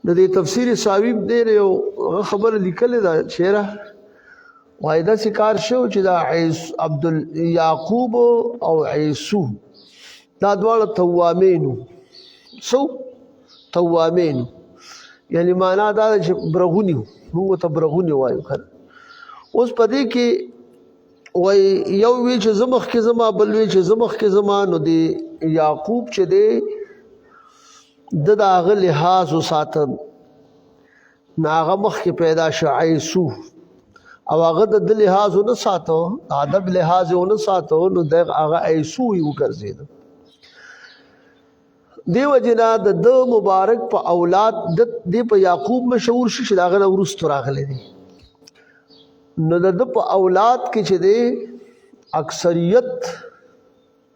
د دې تفسیر صاحب ډېر یو خبره لیکلې ده چیرې وایدا سکار شو چې دا عبد یعقوب او عیسو دا دواړه توامینو سو توامینو یعنی معنا دا چې برغونی موږ ته برغونی وایو خل اوس پدې کې وای یو وی چې زمخ کې زما بل وی چې زمخ کې زما نو دی یعقوب چې دی د داغه لحاظ وساتم ناغه مخ کې پیدا شو عیسو او هغه د لحاظ نه ساتو ادب لحاظ نه ساتو نو دغه هغه عیسو یو ګرځید دیو جنا د مبارک په اولاد د په یعقوب مشهور شي داغه ورست راغلی دی نو د په اولاد کې چې دی اکثریت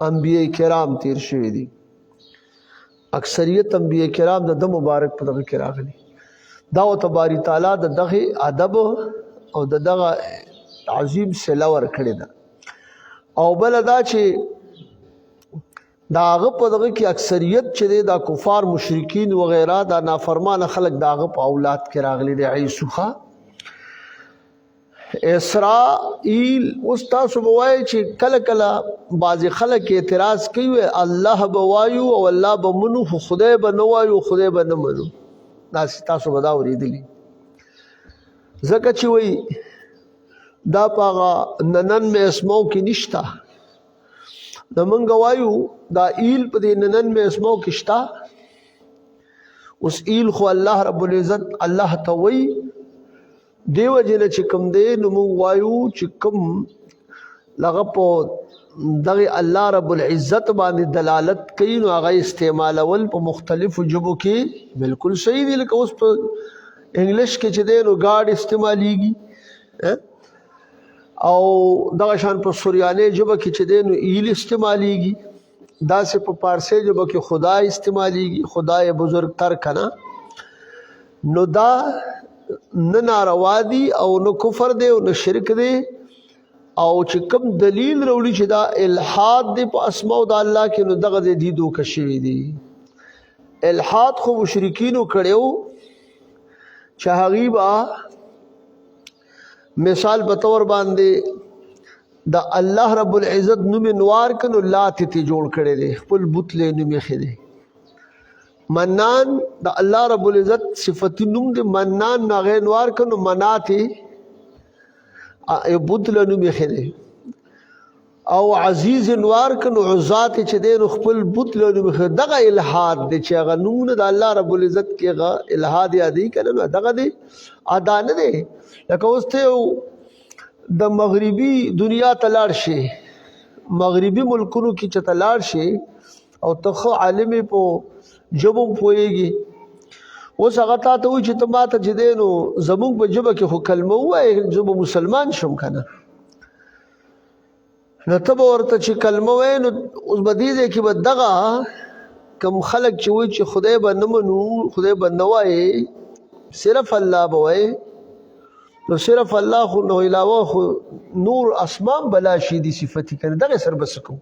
انبیاء کرام تیر شوی دي اکثریت انبیاء کرام د مبارک په دغه کې راغلي دا او تباری تعالی د دغه ادب او د دغه عظیم سلاور کړی دا او بل دا چې داغه په دغه کې اکثریت چې دا کفار مشرکین وغیرہ دا نافرمان خلق داغه په اولاد کې راغلي دي عیسوخه اسرائیل اوس تاسو وایي چې کله کله بعضی خلک اعتراض کوي الله بوایو او الله بمنو خدای به نه وایو خدای به نه منو دا تاسو به دا اوریدلی ځکه چې وایي دا پاغه ننن مې اسمو کې نشتا د مونږ وایو دا ایل په دې ننن مې اسمو کې شتا اوس ایل خو الله رب العزت الله ته وایي دیو جن چې کوم دی نو مونږ وایو چې کوم لغه په دغه الله رب العزت باندې دلالت کوي نو هغه استعمالول په مختلفو ژبو کې بالکل صحیح دی لکه اوس په انګلیش کې چې دی نو گاډ استعمالیږي او دغه شان په سوریانه ژبه کې چې دی نو ایل استعمالیږي دا سه په پارسی ژبه کې خدای استعمالیږي خدای بزرگ تر کنا نو دا نه ناروا دي او نه کفر دی او نه شرک دی او چې کوم دلیل وروړي چې دا الحاد دی په اسماء د الله کې نو دغه دي دوه شوی دي الحاد خو مشرکینو کړو چې غیبا مثال په تور باندې د الله رب العزت نوم نوار کنو لات ته جوړ کړي دي خپل بوتله نوم یې خېده منان د الله رب العزت صفت نوم د منان ناغه نوار کنو مناته بوتله نوم یې خېده او عزیز نوار کنو عزات چې دین خپل بوتله نوم خېده دغه الہاد د چې هغه نوم د الله رب العزت کې هغه الہاد یادې کړي دغه دی ادا نه دی لکه اوس ته د مغربي دنیا تلاړ شي مغربي ملکونو کې چې تلاړ شي او تخو عالم په جبو پويږي اوس هغه ته وي چې ته ماته جدينو زموږ په جبه کې خو کلمه وایي چې مسلمان شم کنه نو ته ورته چې کلمه وای نو اوس بدیږي کې بدغه کم خلق چې وي چې خدای به نه منو خدای به نه وایي صرف الله به وایي نو صرف الله خو نو علاوه خو نور اسمان بلا شي دي صفتی کنه دغه سر بس کو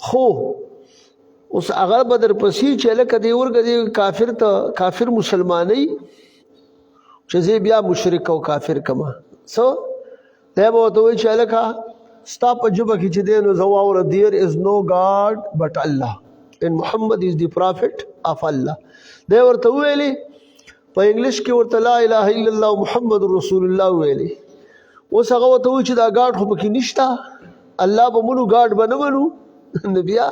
خو اوس هغه بدر پسې چې لکه دی ورګه دی کافر ته کافر مسلمانۍ چې زی بیا مشرک او کافر کما سو ته به دوی چې لکه ستا په جبه کې چې دی نو زوا اور there is no god but Allah and Muhammad is the prophet of Allah دی ورته ویلي په انګلیش کې ورته لا اله الا الله محمد رسول الله ویلي اوس هغه ته وی چې دا ګاډ خو پکې نشتا الله به مونږ ګاډ بنولو نبیا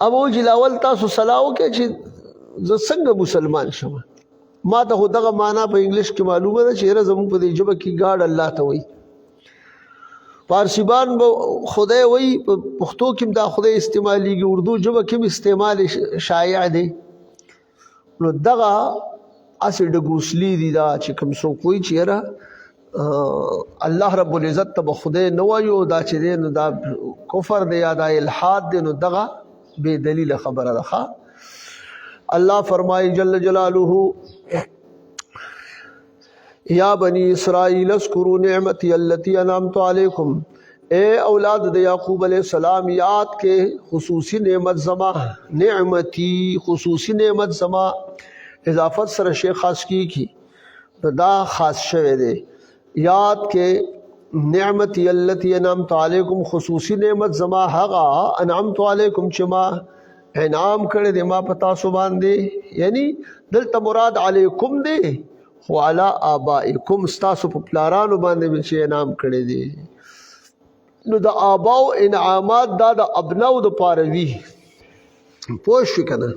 ابو جلاول تاسو سلاو کې چې ز څنګه مسلمان شوم ما ته دغه معنا په انګلیش کې معلومه ده چې زموږ په دې جبه کې ګاډ الله ته وی فارسیبان خدای وی پښتو کې دا خدای استعماليږي اردو جبه کې استعمال شایع دی نو دغه اصل د ګوسلی دي دا چې کوم څوک وی چیرې الله رب العزت ته خدای نو وایو دا چې نو دا کفر دی یا دا الحاد دی نو دغه بے دلیل خبره ده الله فرمایي جل جلاله یا بنی اسرائیل اذکروا نعمتي التي انعمت علیکم اے اولاد د یعقوب علیہ السلام یاد کے خصوصی نعمت زما نعمتی خصوصی نعمت زما اضافت سره شی خاص کی دا خاص شوه دی. یاد کې نعمتي التي انعمت علیکم، خصوصی نعمت زما هغه انعمت علیکم چې ما انعام کړی دی ما پتا سو باندې، یعنی دلته مراد علیکم دی خو علی آبائکم ستاسو په پلارانو باندې چې انعام کړی دی. نو د آباو انعامات دا د ابناو د پاره وي، پوه شو کنه.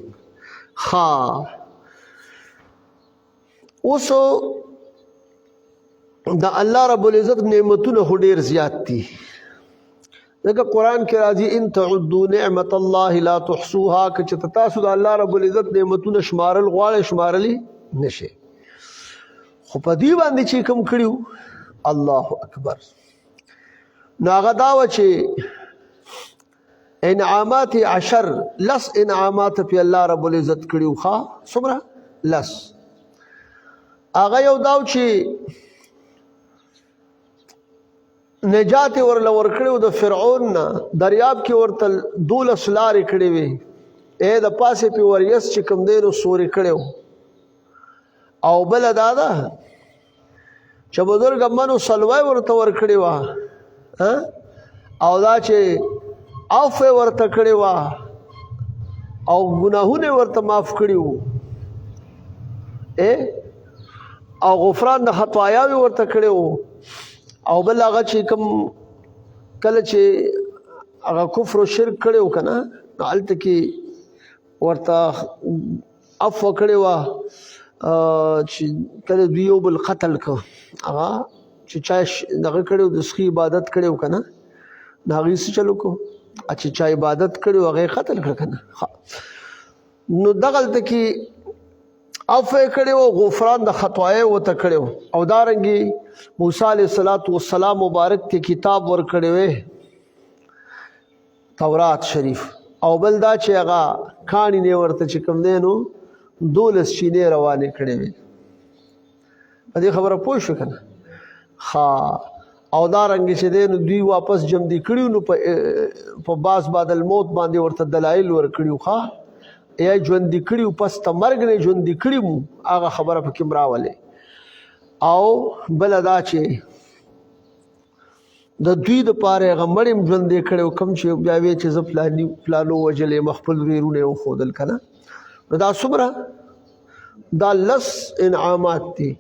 ها اوس د الله رب العزت نعمتونه خو ډیر زیات دي، ځکه قرآن کې راځي ان تعدوا نعمت الله لا تحصوها، که چې تاسو د الله رب العزت نعمتونه شمارل غواړئ شمارلی نشي. خو په دې باندې چې کوم کړیو الله اکبر، نو هغه دا و چې انعامات 10 لس انعامات په الله رب العزت کړیو. ښه څومره؟ لس. هغه یو داو چې نجات ورله ورکړو د فرعون نه، دریاب کې ورته 12 لارې کړې وې، د پاسه په وریس چې کوم دی نو سوري کړو. او بل دا ده چې بزرګ منو سلوای ورته ورکړې و، او دا چې عفو ورته کړې و او ګناهونه ورته معاف کړي وو، او غفران د خطایا ورته کړي وو. او بل هغه چې کوم کله چې هغه کفر او شرک کړو کنه، حالت کې ورته عفو کړي و چې کله دیو بل قتل کو، هغه چې چا دغه کړو د سخی عبادت کړو کنه، هغه څه چلو کو چې چا عبادت کړو هغه قتل کړ کنه. نو دغلت کې عفو کړو، غفران د خطایا وته کړو. او دارنګي موسی علیہ السلام مبارک ته کتاب ور کړو تورات شریف، او بل دا چې هغه کانی نه ورته چې کوم دینو 12 شینې روانه کړې وي. په دې خبره پوه شو کنه. ها او دارنګ چې دین دوی واپس جمع دي کړیو، نو په باز بعد الموت باندې ورته دلایل ور کړیو. ها یا ژوند دي کړیو پس ته مرګ نه ژوند دي کړیو، هغه خبره پکې مراوله. او بل دا چې د دوی د پاره غمړم ژوند دي کړیو، کم چې بیا وی چې ز پلانو وجلې مخفل ویرونه خودل کنه. نو دا څومره دا لس انعامات دي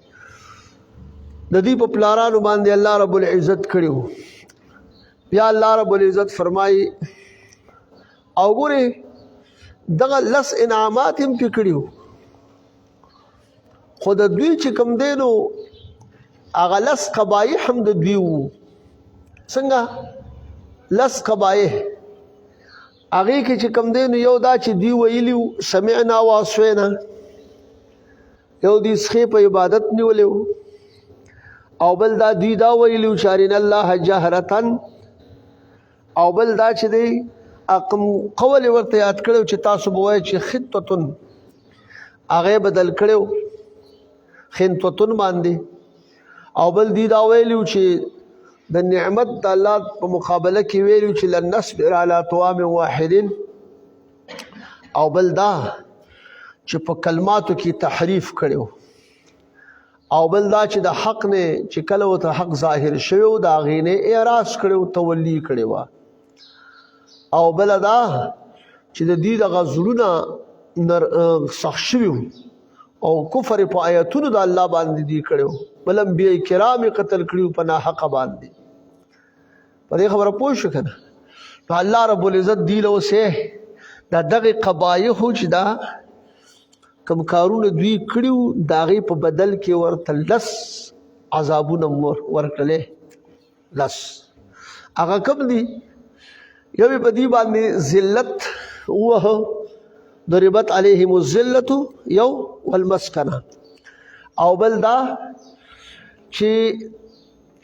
د دې په پلارانو باندې الله رب العزت کړیو. بیا الله رب العزت فرمایي او ګوره دغه لس انعامات هم پکړیو، خو د دوی چې کوم دینو هغه لس قبایح هم د دوی وو. څنګه لس قبایح؟ هغه کې چې کوم دینو یو دا چې دوی ویلیو سمعنا وعصینا، یو دې سخی په عبادت نیولیو، او بل دا دوی دا ویلیو چې ارنا الله جهرتن، او بل دا چې دی اقم قول ورته یاد کړو چې تاسو بوای چې خطتن هغه بدل کړو خطتن باندې، او بل دی دا ویلو چې د نعمت د الله په مقابله کې ویلو چې لن نصبر علی طعام واحد، او بل دا چې په کلماتو کې تحریف کړو، او بل دا چې د حق نه چې کله وته حق ظاهر شوی دا غینه اعراض کړو تولی کړو، او بل دا چې د دې د غزلونه صح شوی او کفر په آیاتونو د الله باندې دی کړو، بل انبیاء کرام قتل کړو په ناحق باندې. په دې خبره پوه شو کنه. نو الله رب العزت دی له سه دا دغه قبایح چې دا کوم کارونه دوی کړیو داغه په بدل کې ورته لس عذابونه ورکړل. لس هغه کوم دي؟ یو په دې باندې ذلت وه، ضربت علیهم الذلة یو والمسکنه، او بل دا چې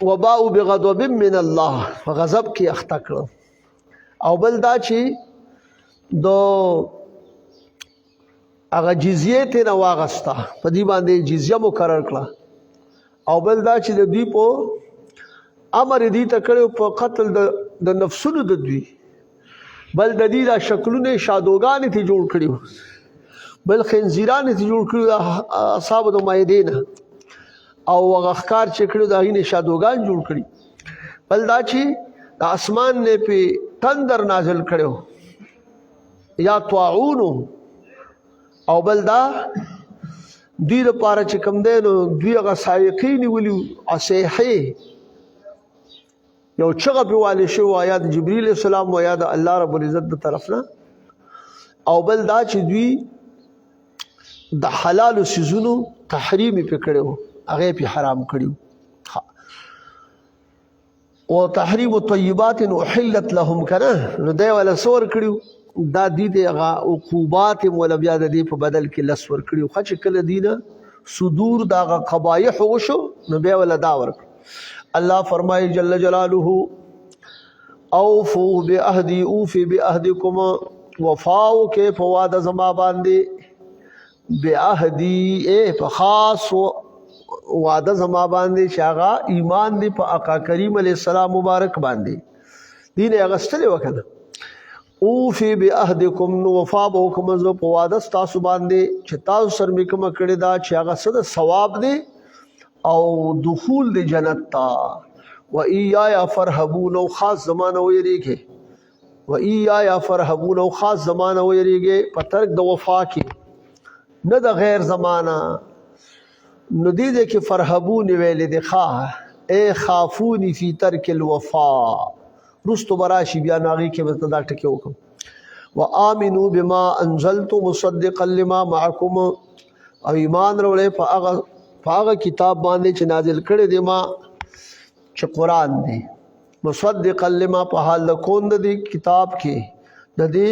وباء بغضب من الله، غضب کې اخته کړو، او بل دا چې دو هغه جزیه ته نه واغسته، په دې باندې جزیه مقرر کړه، او بل دا چې د دوی په امر دي ته کړو په قتل د نفسونو د دوی، بل د دې دا شکلونه شادوګان ته جوړ کړیو، بل خنزیران یې جوړ کړي د اصحابو د مایدې نه او هغه ښکار چې کړي د هغې نه شادوګان جوړ کړي بل دا چې د اسمان نه پې تندر نازل کړی یا طاعون او بل دا دوی لپاره چې کوم دی نو دوی هغه سایقې نیولي صیحې یو چغه پې والې شوې وه یا د جبریل السلام و یا د الله رب العزت د طرف نه او بل دا چې دوی د حلالو څیزونو تحریم یې پې کړی و هغه یې پې حرام کړي و تحریم طیبات احلت لهم کنه نو دی والا څه ورکړي دا دی د هغه عقوبات یې مولا بیا د دې په بدل کې لس ورکړي خو چې کله دی نه صدور د هغه قبایح وشو نو بیا والا دا ورکړي الله فرمایي جل جلاله اوفو بعهدي اوفي بعهدكم وفاو کې په واده زما باندې بعهدي په خاص واده زما باندې چې هغه ایمان دی په آقا کریم علیه السلام مبارک باندې دین یې اغوستلی وکړه اوفي بعهدكم وفا به وکړم زه په واده ستاسو باندې چې تاسو سره مې کومه کړې ده چې هغه څه د ثواب دی او دخول دی جنت تا و ایایا فرحبون او خاص زمانه ویریږي و ایایا فرحبون او خاص زمانه ویریږي په ترک د وفا کې نه د غیر زمانه نو دې کې فرحبون ویل دي اے خافونی فی ترک الوفا رستو براشی بیا ناغي کې به دا ټکی وکم وآمنوا بما انزلت مصدقا لما معكم او ایمان وروړې په هغه کتاب باندې چې نازل کړی دی ما چې قرآن دی مصدقا لما په حال د کون د دې کتاب کې د دې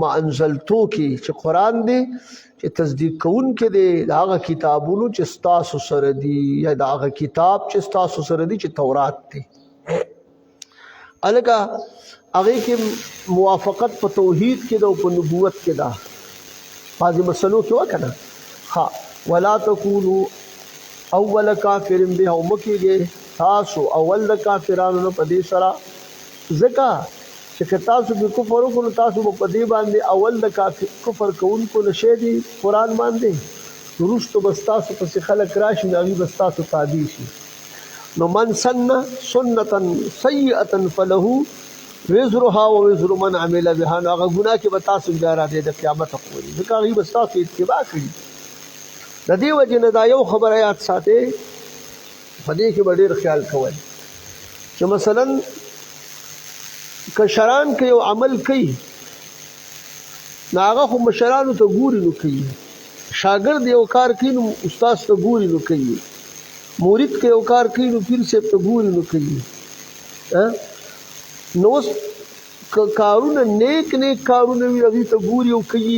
ما انزلتو کې چې قرآن دی چې تصدیق کوون کې دی د هغه کتابونو چې ستاسو سره دي یا د هغه کتاب چې ستاسو سره دي چې تورات دی الګه هغه کې موافقت په توحید کې ده او په نبوت کې ده بعضې مسلو کې وکنه ها ولا تکونو اول کافر به او مکیږي تاسو اول د کافرانو په دې سره ځکه چې تاسو به کفر وکړو تاسو په دې باندې اول د کفر کوونکو نشي دي قرآن باندې وروسته بس تاسو پسې خلک راشي هغوی بس تاسو تابع شي نو من سن سنة سیئة فله وزرها و وزر من عمل بها نو هغه ګناه کې به تاسو بیا راځئ د قیامت پورې ځکه هغوی بس تاسو اتباع کړي د دې وجې نه دا یو خبره یاد ساتئ په دې کې به ډېر خیال کوئ چې مثلا کشران که یو عمل کوي نو هغه خو مشرانو ته ګوري نو کوي شاګرد یو کار کوي نو استاد ته ګوري نو کوي مرید که یو کار کوي نو پیر صاحب ته ګوري نو کوي نو کارونه نیک کارونه وي هغوی ته ګوري او کوي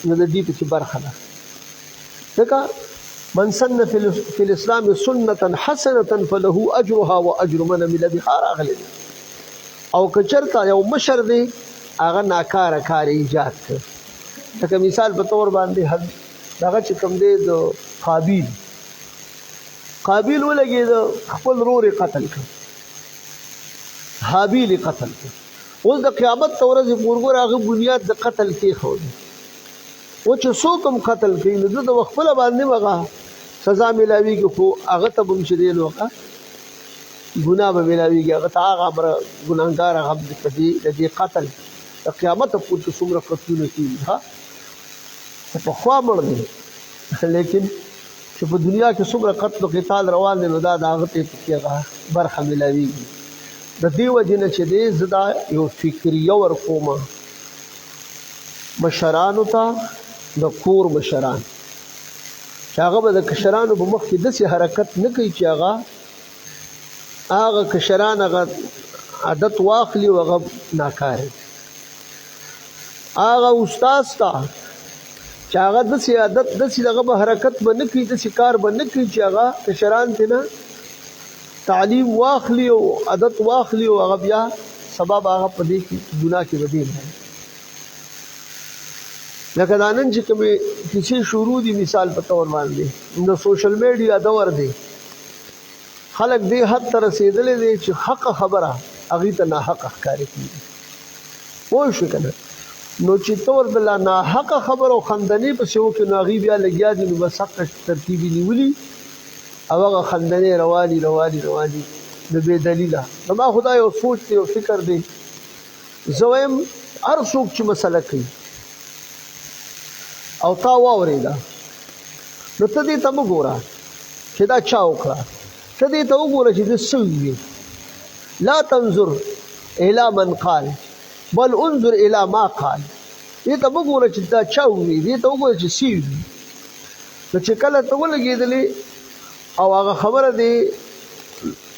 نو د دې پکې برخه ده ځکه من سن فی الاسلام سنة حسنة فله اجرها واجر من عمل بها راغلی او که چېرته یو مشر دی هغه ناکاره کار ایجاد کړ لکه مثال په طور باندې دغه چې کوم دی د قابیل ولګېد خپل ورور یې قتل کړ حابیل یې قتل کړ اوس د قیامت ته ورځې پورې ګوره هغه بنیاد د قتل کېښود و چې څوک هم قتل کوي نو ده د خپله باندې هغه سزا میلاویږي خو هغه ته به هم چې دی نو هغه ګناه به میلاویږي هغه ته هغه همره ګناهګار هغه د دې قتل د قیامت پورې چې څومره قتلونه کېږي ها پخوا مړ دی لیکن چې په دنیا کې څومره قتل و قتال روان دی نو دا د هغه ته پکې هغه برخه میلاویږي د دې وجې نه چې دی زه دا یو فکریه ورکومه مشرانو ته د کور مشران چې هغه به د کشرانو په مخ کې داسې حرکت نه کوي چې هغه کشران هغه عادت واخلي او هغه ناکاره هغه استاد ته چې هغه داسې عادت داسې دغه به حرکت به نه کوي داسې کار به نه کوي چې هغه کشران ته نه تعلیم واخلي او عادت واخلي او هغه بیا سبب هغه په دې کې ګناه کې بدیل دی لکه دا نن چې کومې کیسې شروع دي مثال په طور باندې د سوشل میډیا دور دی خلک دې حد ته رسېدلی دی چې حق خبره هغوی ته ناحقه ښکارې کېږي پوه شو که نه نو چې تور بلا ناحق خبر او خندنې پسې وکړي نو هغې بیا لګیا دي نو بس حق ترتیبي نیولي او هغه خندنې رواني نو بې دلیله زما خو دا یو سوچ دی یو فکر دی زه وایم هر څوک چې مسله کوي او تا واورېده نو ته دې ته مه ګوره چې دا چا وکړه ته دې ته وګوره چې ده څه وي لا تنظر الى من قال بل انظر الى ما قال دې ته مه ګوره چې دا چا وي دې ته وګوره چې څه وي نو چې کله ته ولګېدلې او هغه خبره دې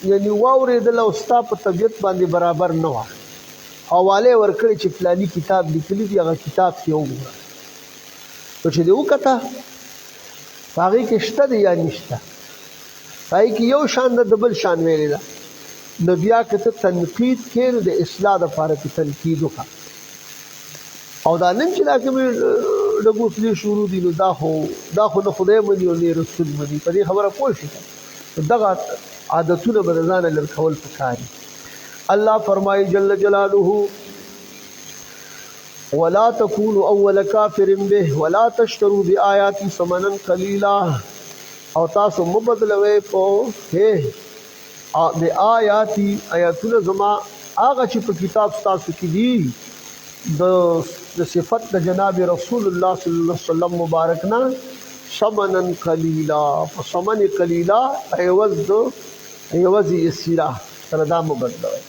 یعنې واورېدله او ستا په طبیعت باندې برابر نه وه حواله ورکړې چې فلاني کتاب لیکلی دی هغه کتاب کې وګوره نو چې دې وکته په هغې کې شته دی یا نشته په هغې کې یو شان ده د بل شان ویلې ده نو بیا که ته تنقید کې نو د اصلاح دپاره کې تنقید وکړه او دا نن چې دا کومې ډګوسلې شروع دي نو دا خو نه خدای مني او نه رسول مني په دې خبره پوه شي دغه عادتونه به د ځانه لرې کول پکار دي الله فرمایي جل جلاله ولا تكونوا اول كافر به ولا تشتروا بآياتي ثمنا قليلا او تاسو مبدلوي په د آیاتونه زما هغه چې په کتاب تاسو کې دي د صفت د جناب رسول الله صلی الله علیه وسلم مبارک نه ثمنا قليلا فثمن قليلا عوض یسیرا سره دا مبدلوي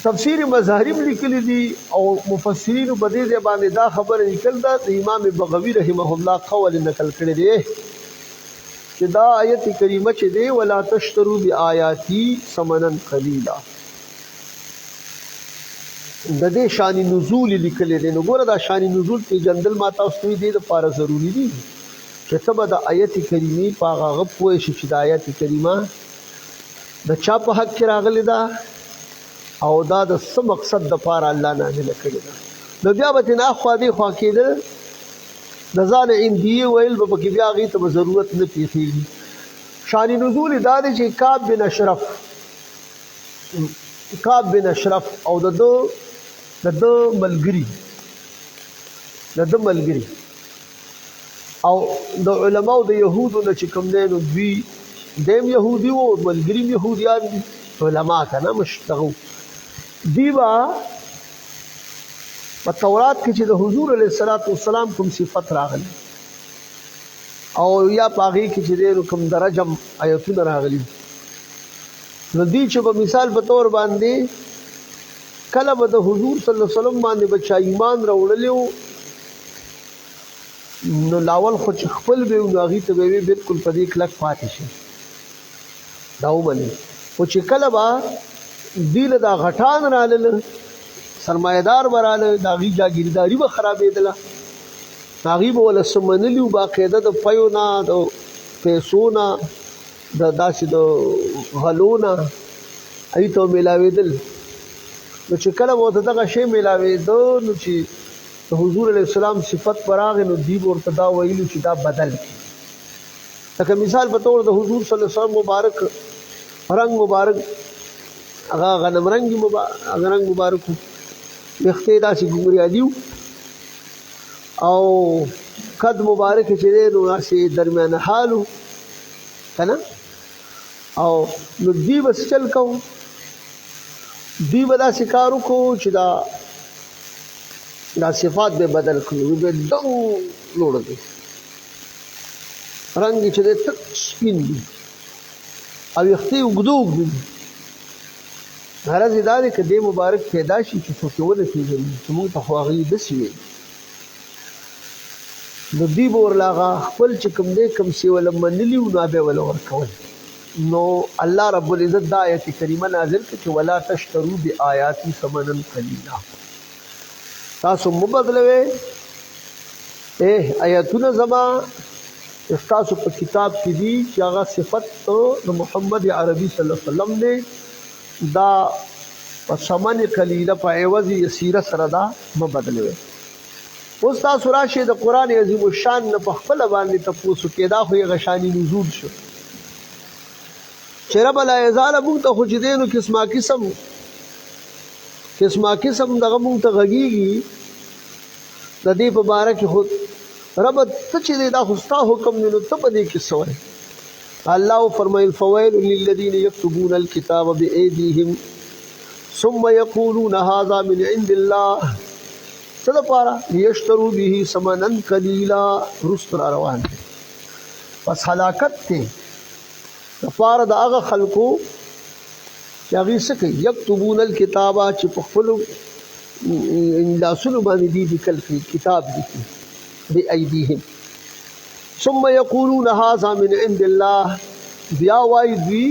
تفسیر مظاهریم لیکلی دي او مفسرین په دې باندې دا خبره لیکل ده د امام بغوی رحمه الله قول نقل کړی دی چې دا آیت کریمه چې دی ولا تشتروا بآیاتی ثمنا قلیلا د دې شان نزول لیکل دي نو ګوره دا شان نزول کې جندل ماته اوس دې لپاره ضروری دي چې سبا د آیت کریمه په هغه پوه شي چې د آیت کریمه د چا په حق کې راغلی ده او دا د څه مقصد د پاره الله نازل کړی ده نو بیا به نه خوا دې خوا کېده د ځان اندیه ویل به پکې بیا هغې ته به ضرورت نه پېښېږي شان نزول دا دی چې کعب بن اشرف او د ده ملګري او د علماو د یهودو نه چې کوم دی نو دوی دیم یهودي و ملګري م یهودیان دي علما که نه مشتغو دی با په تورات کې چې د حضور علیه السلام کوم صفت راغلی او یا په هغې کې چې دی کوم درجم آیتونه راغلي نو دی چې په مثال په طور باندې کله به د حضور صلی الله علیه وسلم باندې به چا ایمان راوړلی و نو لاول خو چې خپل به و نو هغې ته به یې بلکل په دې کلک پاتې شي دا ومني خو چې کله به دی له دا غټان راغله سرمایه‌دار به راغله د هغې جاګیرداري به خرابېدله هغې به ولې څه منلي وو باقاعده د پیو نه د پیسو نه داسې د غلو نه هغې ته میلاوېدل نو چې کله به ورته دغه شی میلاوېده نو چې د حضور علیه السلام صفت به راغی نو دوی به ورته دا ویلو چې دا بدل کړي لکه مثال په طور د حضور صلی الله علیه وسلم مبارک رنگ مبارک هغه غنم رنګ مبارک ویښته داسې ګمریالي او قد مبارک چې دی نو داسې درمیانه حال و که نه او نو دوی به څه چل کوو دوی به داسې کار وکړو چې دا صفات به بدل کړو به ډنګ لوړ دی رنګ چې دی تک سپین دی او ویښته یې اوږده دي غرض یې دا دی که دې مبارک پیدا شي چې څوک یې ونه پېژني چې موږ ته خو هغې داسې ویل نو دوی به ورله هغه خپل چې کوم دی کوم څه یې وله منلي وو نو هغه به یې وله ورکول نو الله رب العزت دا آیت کریمه نازل کړه چې ولا تشتروا بآیاتي ثمنا قلیلا تاسو مه بدلوئ آیتونه زما تاسو په کتاب کې دي چې هغه صفت د محمد عربي صلی الله علیه وسلم دی دا په ثمن قلیله په عوض یسیره سره دا مه بدلوئ اوس تاسو راشئ د قرآن عظیم الشان نه په خپله باندې تپوس وکړئ دا خو یې غشاني نزول شو چې رب لا یزاله موږ ته خو چې دی نو قسما قسم قسمه قسم دغه مونږ ته غږیږي د دې په باره کې خود رب ته چې دا خو ستا حکم دی نو ته په دې کې څه وایې الله فرمایل فویل للذین یکتبون الکتاب بأیدیهم ثم یقولون هذا من عند الله څه دپاره لیشتروا به ثمنا قلیلا رست را روان دی پس هلاکت دی دپاره د هغه خلکو چې هغوی څه کوي یکتبون الکتابه چې په خپلو لاسونو باندې دي لیکل کوي کتاب لیکي بأیدیهم ثم یقولون هذا من عند الله بیا وایي دوی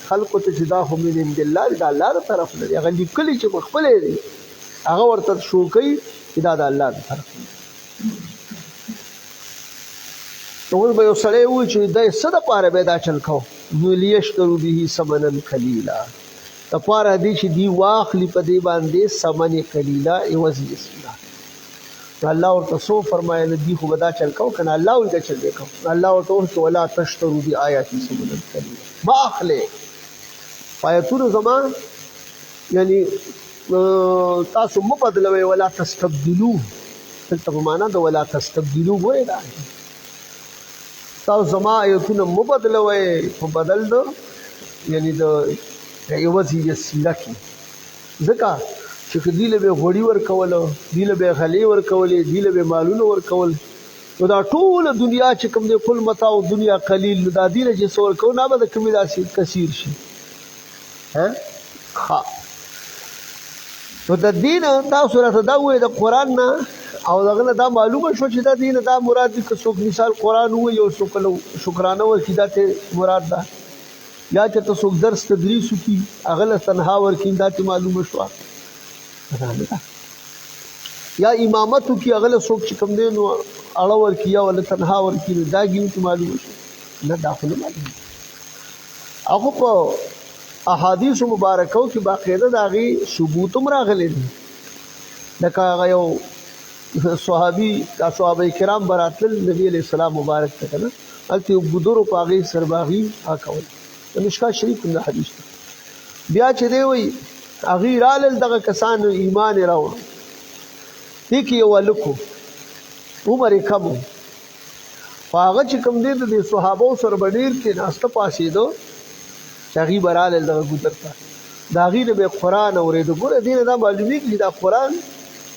خلقو ته چې دا خو من عند الله دا الله د طرف نه دی هغه لیکلي چې په خپله دی هغه ورته شو کوي چې دا د الله د طرف نه نو اوس به یو سړی ووایي چې دی څه دپاره به دا چل کو نو لیشترو به ثمنا قلیلا دپاره دی چې دی واخلي په دې باندې ثمن قلیلا عوض یې الله ورته سو فرمایله دی خو به دا چل کو که نه الله وایي دا چل دی کو الله ورته وایي چې ولا تشترو بآیاتي ثمنا قلیلا ما اخلئ آیتونو زما یعنی تاسو مه بدلوئ ولا تستبدلو دلته په معنا د ولا تستبدلو وایي دا تاسو زما آیتونه مه بدلوئ په بدل د یعنی د عوض وسیله کې ځکه چې دوی له به غوړي ورکوله دوی له به غلې ورکولې دوی له به مالونه ورکول نو دا ټوله دنیا چې کوم دی کل متاع دنیا قلیل نو دا دي نه چې څه ورکوو نه به د کمې داسې کثیر شي ها نو د دې نه تاسو راته دا ووایئ د قرآن نه او دغه نه دا معلومه شوه چې دا دې نه دا مراد دي که څوک مثال قرآن ووایي او څوک شکرانه ورکړي دا ته مراد ده یا چې ته څوک درس تدریس وکړي هغه له تنها ورکړي دا ته معلومه شوه یا امامت وکړي هغه له څوک چې کوم دی نو اړه ورکړي یا له تنها ورکړي نو دا ګیم ته معلومه شوه نه دا خو نه معلومه هغه په احادیث مبارکو کې باقاعده د هغې ثبوت هم راغلی دی لکه هغه یو صحابي صحابه کرام به راتلل نبي علیه السلام مبارک ته که نه هلته یو بودرو په هغې سرباغي کول د مشکات شریف هم د حدیث دی بیا چې دی وایي هغوی رالل دغه کسانو ایمان یې راوړو دې کې یو هلک و عمر یې کم و خو هغه چې کوم دی د دې صحابو سره به ډېر کېناسته پاسېده چې هغوی به رالل دغه ګودر ته د هغوی نه به یې قرآن اورېده ګوره دې نه دا معلومېږي چې دا قرآن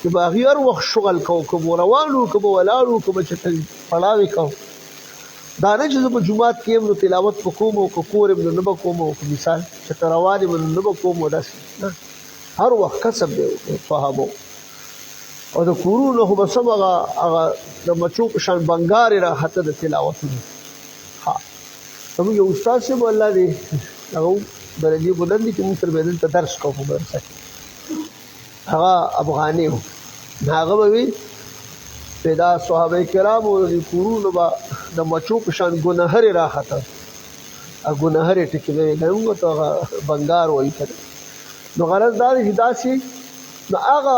چې به هغوی هر وخت شغل کوو که به روان وو که به ولاړ وو که به چېرته پړاوې کوو دا نه چې زه په جومات کې یم نو تلاوت به کوم او که کور یم نو نه به کوم او که مثال چېرته روان یم نو نه به کوم او داسې نه هر وخت کسب دی صحابو او د کورونو خو به سم هغه د مچو په شان بنګارې راخته د تلاوتونو ها زموږ یو استاد صاحب الله دې هغه درجې بلند دي چې موږ سره به دلته درس کوو په مدرسه کې هغه افغاني و هغه به وي چې دا صحابه کرامو د کورونو به د مچو په شان ګنهرې راخته ګنهرې ټکې به یې کوم ته هغه بنګار وایي که نو غرض دا دی چې داسې نو هغه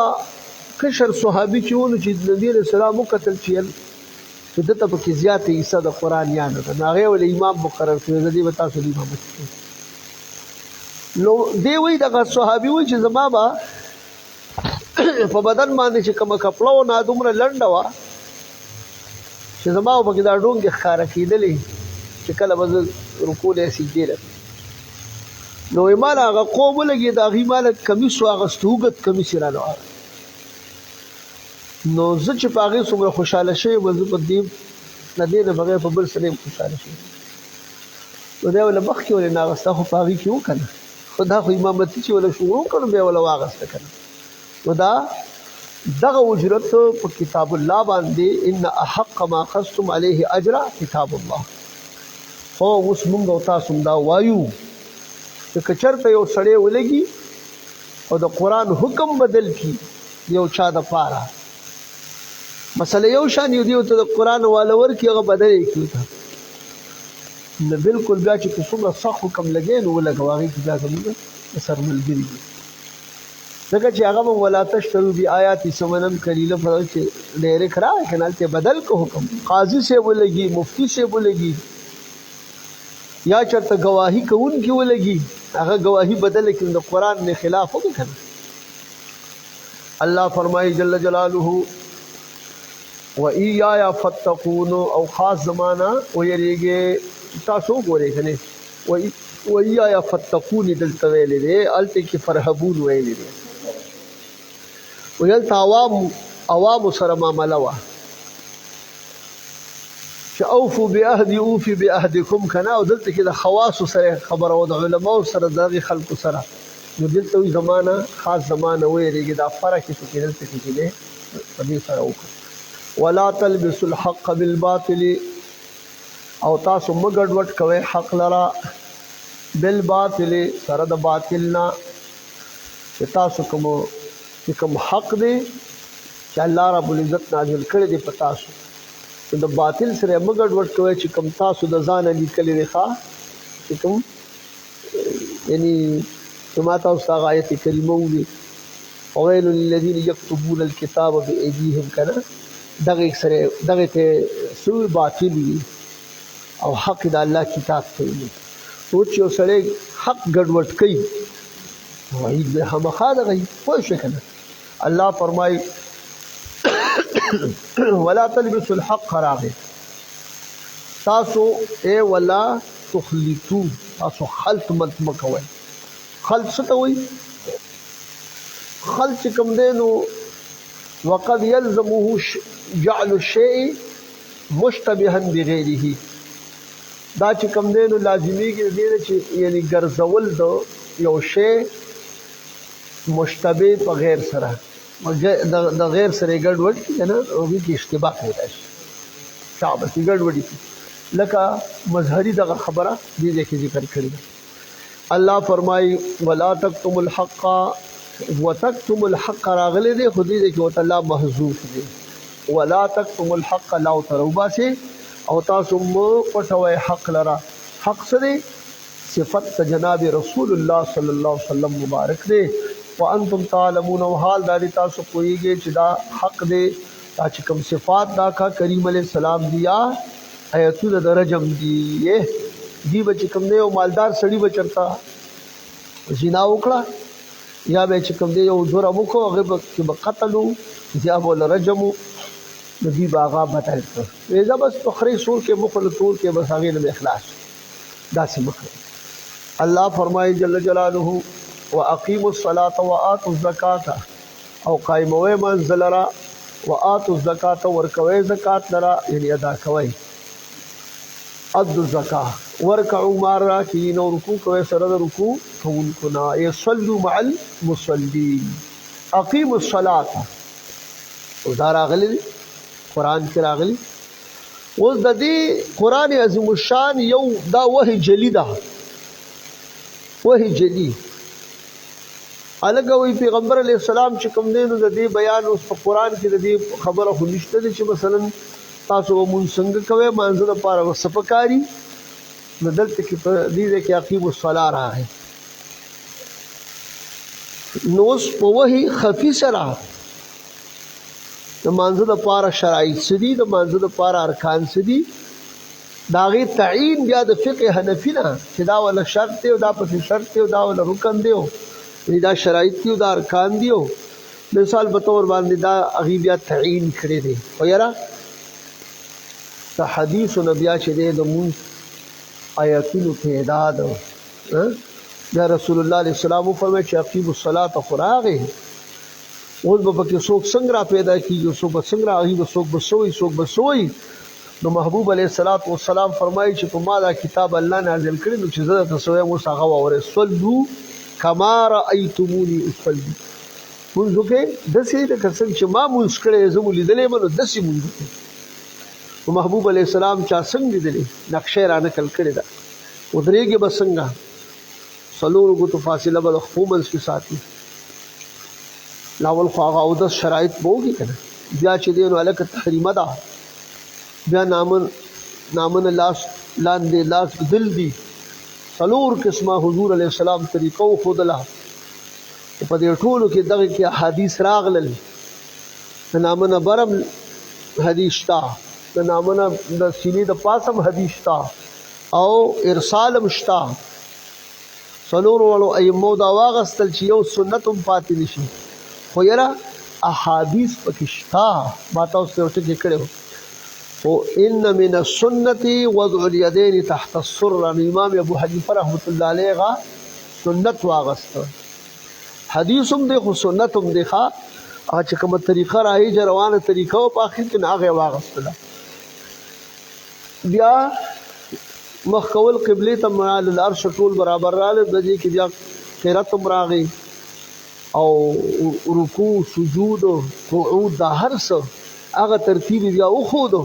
کشر صحابي چې ونو چې نبي علیه السلام وکتل چې دته پکې زیاته حصه د قرآن یانو ده نو هغې ولې امام مقرر کړی د دې به تاسو د امامت کوئ نو دی وایي دغه صحابي وایي چې زما به په بدن باندې چې کومه کپړه وه نه دومره لنډه وه چې زما به پکې دا ډونګې ښکاره کېدلې چې کله به زه رکوع له سجدې له نو یې ماله هغه قوم ولګېد هغوی ماله کمیس واغسته اوږد کمیس یې رانه واغست نو زه چې په هغې څومره خوشحاله شوی وم زه په دې نه دې نه بغیر په بل سره یم خوشحاله شوی نو دی ولې مخکې ولې نه اغسته خو په هغې کې و که نه خو دا خو امامتي چې ولې شروع کړو بیا ولې واغسته که نه نو دا دغه اجرت په کتاب الله باندې ان احق ما اخذتم علیه اجر کتاب الله خو اوس مونږ او تاسو دا وایو چې که چېرته یو سړی ولګي او د قرآن حکم بدل کړي یو چا دپاره مثلا یو شان یو دیو ته د قرآن والا ورکړي هغه بدل یې کړي ته نو بلکل بیا چې که څومره سخت حکم لګی نو ولګوه هغې کې بیا زموږ د سر ملګري دي ځکه چې هغه به ولا تشترو بآیاتي ثمنا قلیلا چې ډایرکټ راغی که نه هلته بدل که حکم قاضي صاحب ولګي مفتي صاحب ولګي یا چېرته ګواهي کوونکي ولګي هغه ګواهي بدله کړي د قرآن نه خلاف وکړي که نه الله فرمایي جل جلاله وَإِيَّايَ فَاتَّقُونَ او خاص زمانہ ویریږي تاسو ګورئ کنه وَإِيَّايَ فَاتَّقُونِ دلته ویلې دي الته کې فرهبون ویلې دي ویل عوام سره معامله وا چې اوفو بعهدي اوفي بعهدكم کنه او دلته کې د خواص سره خبره او د علماء سره د خلکو سره نو دلته وی زمانہ خاص زمانہ ویریږي دا فرق کې دلته کې دي په دې سره وکړه ولا تلبسوا الحق بالباطل او تاسو مګډوډ کوي حق لرا بالباطل سره د باطلنا چې تاسو کوم حق دی چې الله رب العزت نازل کړی دی په تاسو د باطل سره مګډوډ کوي چې کوم تاسو د ځان لیکلي دی چې کوم یعنی ما تاسو هغه آیت کریمه وی وویل للذین یكتبون الكتاب بأیدیهم کنا دغه ته سوء باطل وي او حق د الله کتاب ته وي سوچ یو سره حق ګډوډ کوي وایي به همخا دغه پوه شو کنه الله فرمای ولا تلبسوا الحق راغه تاسو اے ولا تخلطوا تاسو خلط مت مکوئ خلط څه ته وایي خلط کوم دی نو وقد يلزمه جعل الشيء مشتبها بغيره دا چې کوم دی نو لازمي کې دی چې یعنی ګرځول دو یو شی مشتبه په غیر سره د غیر سره ګډوډ کنه او به کې اشتباه پیدا شي شابه ګډوډي لکه مظهری دغه خبره دې کې ذکر کړی الله فرمای ولا تکتم الحق وتكتم الحق راغله دي خودي دي کې الله محذوف دي ولا تكتم الحق لا تروبا سي او تاسو مو پټوي حق لرا حق سره صفت جناب رسول الله صلی الله علیه وسلم مبارک دي وانتم تعلمون وحال داري تاسو کوئږي چې دا حق دي چې کوم صفات دا کا کریم علیہ السلام دیا آیتونه درجم دي دی بچ کوم دی او مالدار سړی بچرتا زنا وکړه یا به چې کوم دی یو جوړه وکړو هغه به قتلو یا به رجمو د دې باغا بدل کړ ویزه بس فخری سور کې مخل طور کې بس هغه له اخلاص داسې مخ الله فرمایي جل جلاله واقيموا الصلاه واتوا الزکات او قائموي منزل را واتوا الزکات ورکوي زکات لرا یعنی ادا کوي ادوا الزکات ورکعوا مع الراکعين ورکوع کوي سره د رکوع کوونکو نه يصلوا مع المصلين اقيموا الصلاه او دا راغلي قران کې راغلي اوس د دې قران عظیم الشان یو دا وحی جلی ده وحی جلی الګوي پیغمبر علی السلام چې کوم دین د دې بیان اوس په قران کې د دې خبره خو نشته چې مثلا تاسو مون څنګه کوي مانزه لپاره وسپکاري بدلته کې په دې کې اقیم الصلاه راغی نو په وحی خفي سره د مانزه لپاره شرایط سدي د مانزه لپاره ارکان سدي داغه تعیین بیا د فقه حنفی نه چې دا ولا شرط دی او دا په شرط دی او دا ولا رکن دی دا شرایط دی او دا ارکان دی مثال په تور باندې دا اغي بیا تعیین کړی دی او یاره د حدیث نبی چې د مون آیاتونو تعداد دا رسول الله علیه السلام فرمایي چې اقیم الصلاه فراغه اوس به پکې څوک څنګه را پیدا کیږي څوک څنګه راغي څوک بسوي نو محبوب علیه الصلاۃ والسلام فرمایي چې په ما دا کتاب الله نازل کړی نو چې زه تاسو یې مو څنګه وره صلو کما رایتمونی اصلي منځ کې د سې د کسن چې ما مونږ کړی زمو لیدلې منو د سې مونږ محبوب علیه السلام چا څنګه لیدلې نقشه را نقل کړی دا ودرېږي بسنګا سلور غو فاصله بل خپومنس کې ساتي لاول خو هغه او د شرایط وګي کنه بیا چې دی نو الک تحریمه ده بیا نامن لاس لاندې لاس دل دي سلور قسمه حضور علیه السلام طریقو خودلا په دې ټولو کې دغه کې حدیث راغلل نامن برم حدیث تا نامن د سینې د پاسم حدیث تا او ارسال مشتا سلور ولو ایمو دا واغستل چې یو سنت هم پاتې نشي خو یاره احادیث پکې شته ما تاسو ته ټکی کړو او ان من السنه وضع اليدين تحت السره امام ابو حنیفه رحمۃ اللہ علیہ غا سنت واغست حدیث هم دی خو سنت هم دی ښا چې کومه طریقه راهي روانه طریقه او په اخر کې هغه واغستله بیا مخ کول قبله ته مال الارش ټول برابر رااله د دې کې بیا قرات هم راغی او رکوع سجود قعود دا هر څه هغه ترتیب بیا وخودو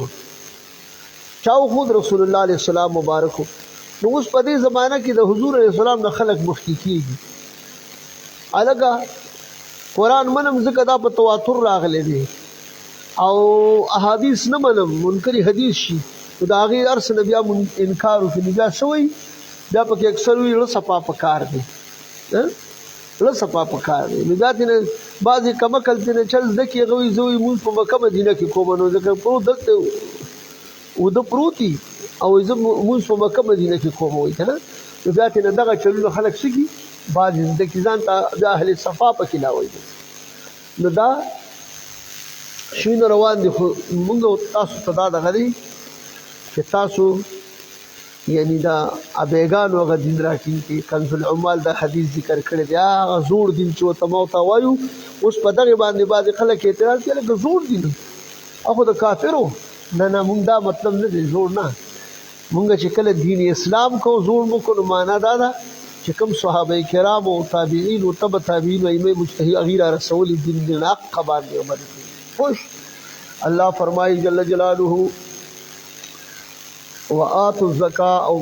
چاو خود رسول الله علیه السلام مبارک نو اوس په دې زمانہ کې د حضور علیه السلام نه خلق مخکې کیږي الګا قران منم ځکه دا په تواتر راغلي دي او احادیث نه منم منکر حدیث شي دا غیر ارس نبی انکار او نبی شوی بیا پکې اکثر وی له صفا پکار دي له صفا پکار دي نو ذات نه بعضی کمکل دي چل دکی غوي زوی مون په مکه مدینه کې کوم نو ځکه په دته و د پروتي او زه مون په مکه مدینه کې کوم وای کنه نو ذات نه دغه چلو خلک سکی بعض د کیزان ته د اهل صفا پکې لا وای نو دا شین روان دي موږ تاسو ته دا غلي چې تاسو یعنی دا ابيګان او غدین راکین کې کنز العمال دا حدیث ذکر کړی دی هغه زوړ دین چې تمو تا وایو اوس په دغه باندې بعض خلک اعتراض کوي چې زوړ دین اخو د کافرو نه مونږ دا مطلب نه دی زوړ نه مونږ چې کله دین اسلام کو زوړ مو کو معنا دا ده چې کوم صحابه کرام او تابعین او تبع تابعین او ائمه مجتهد غیر رسول دین د حق باندې عمل کوي خوش الله فرمایي جل جلاله وآتوا الزکاة او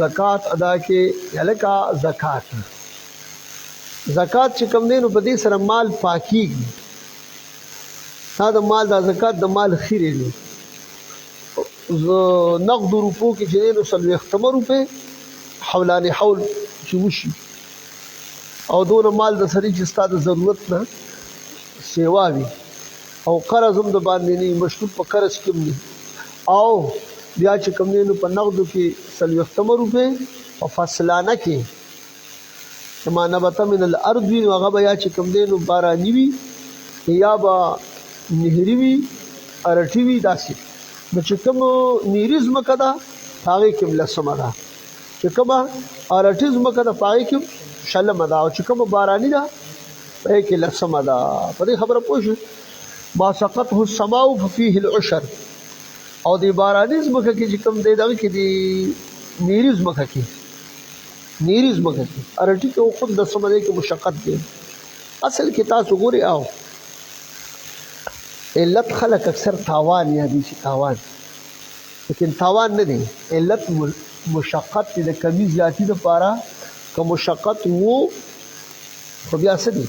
زکات ادا کې یلکا زکات چې کوم دی نو په دې سره مال پاکیږي دا د مال د زکات د مال خیره دی نقد روپو کې چې نو سلوي ختمه روپے حولان حول چې وشي او دون مال د سړي چې ستاسو ضرورت نه سیوا وي او قرض هم د باندې نه مشروط په قرض کې نه او بیا چې کوم نه په نقد کې سلوي ختمه روپے او فصلانه کې کما نبت من الارض وغه بیا چې کوم نه باراني وي یا با نهري وي ارټي وي داسې چې کوم نیریز مکه دا هغه کې لسمه ده چې کوم ارټیز مکه دا هغه کې شلمه ده او چې کوم باراني ده هغه کې لسمه ده په دې خبره پوه ما سقطه السماء ففيه العشر او دی بارانیز مکه کې چې کوم دی دا کې دی نیریز مکه کې ارټی کې خود د سمره کې مشقت دی اصل کې تاسو ګوري او علت خلق اکثر تاوان یا دي چې تاوان لیکن تاوان نه دی علت مشقت د کمی زیاتی د پاره که مشقت وو خو بیا څه دی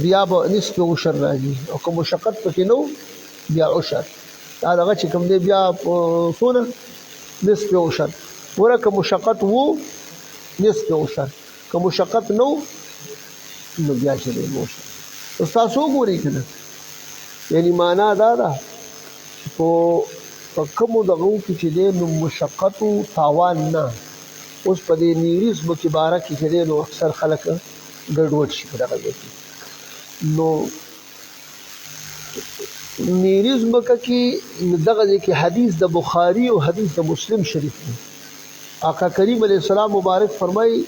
بیا به نسبه عشر راځي او که مشقت پکې نو بیا عشر دا هغه چې کوم دی بیا سونه نسبه عشر ورکه مشقت وو نسبه عشر که مشقت نو بیا چې دی عشر تاسو ګورئ کنه یعنی معنا دا ده په کوم دغه کې چې نو مشقت او تاوان نه اوس په دې نیریز مکباره کې چې نو اکثر خلک ګډوډ شي دغه کې نو نیریز مکه کې دغه کې حدیث د بخاری او حدیث د مسلم شریف دی آقا کریم علیه السلام مبارک فرمایي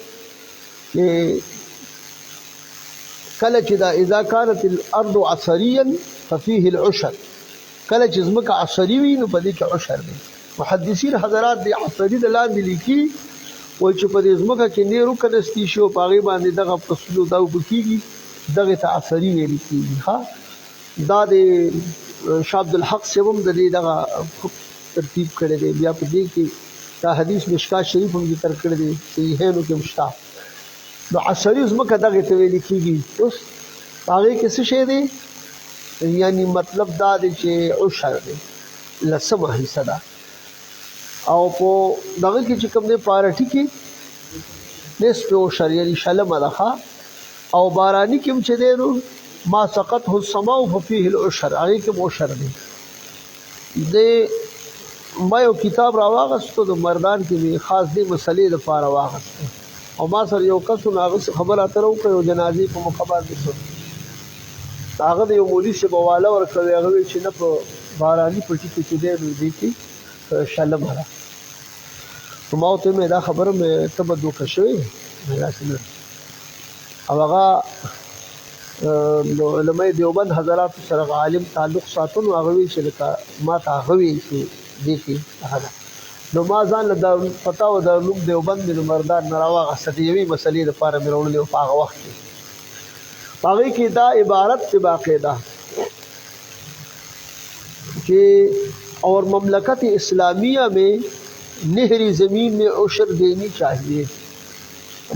چې کله چې دا اذا كانت الارض عصريا ففيه العشر کله چې زمکه عصري وي نو په دې کې عشر دی محدثین حضرات دی عصري د لاندې لیکي وای چې په دې زمکه کې نه روکنستی شو پاغي باندې دغه فصلو دا وبکیږي دغه ته عصري ویل کیږي ها دا د شعب الحق سوم د دې دغه ترتیب کړی دی بیا په دې کې دا حدیث مشکات شریف هم ذکر کړی دی صحیحینو کې مشتا نو عصري زمکه دغه ته ویل کیږي اوس هغه کې څه شی دی یعنی مطلب دا دی چې عشر دی لسمه حصہ ده او په دغه کې چې کوم دی پارټي کې نصف عشر یعنی شلمه ده او بارانی کې چې دی نو ما سقطه السماء ففيه العشر هغه کې عشر دی د ما یو کتاب راواغستو د مردان کې خاص دی مسلې لپاره واغستو او ما سره یو کس ناغه خبره اترو کوي جنازي په مخبر دي هغه د یو مولوي صاحب حواله ورکړې هغه وایي چې نه په باراني پټي کې چې دی نو دې کې شلم ده نو ما ورته وویل دا خبره مې ته به دوکه شوې مې داسې نه او هغه علماء دیوبند حضراتو سره عالم تعلق ساتو نو هغه وایي چې لکه ما ته هغه وایي چې دې کې هغه ده نو ما ځان له پتا و د علوم دیوبند مې مردان نه راواغسته د یوې مسلې دپاره مې راوړلې وه په هغه وخت کې هغې کې دا عبارت سے باقاعدہ کہ اور مملکت اسلامیہ میں نہری زمین میں عشر دینی چاہیے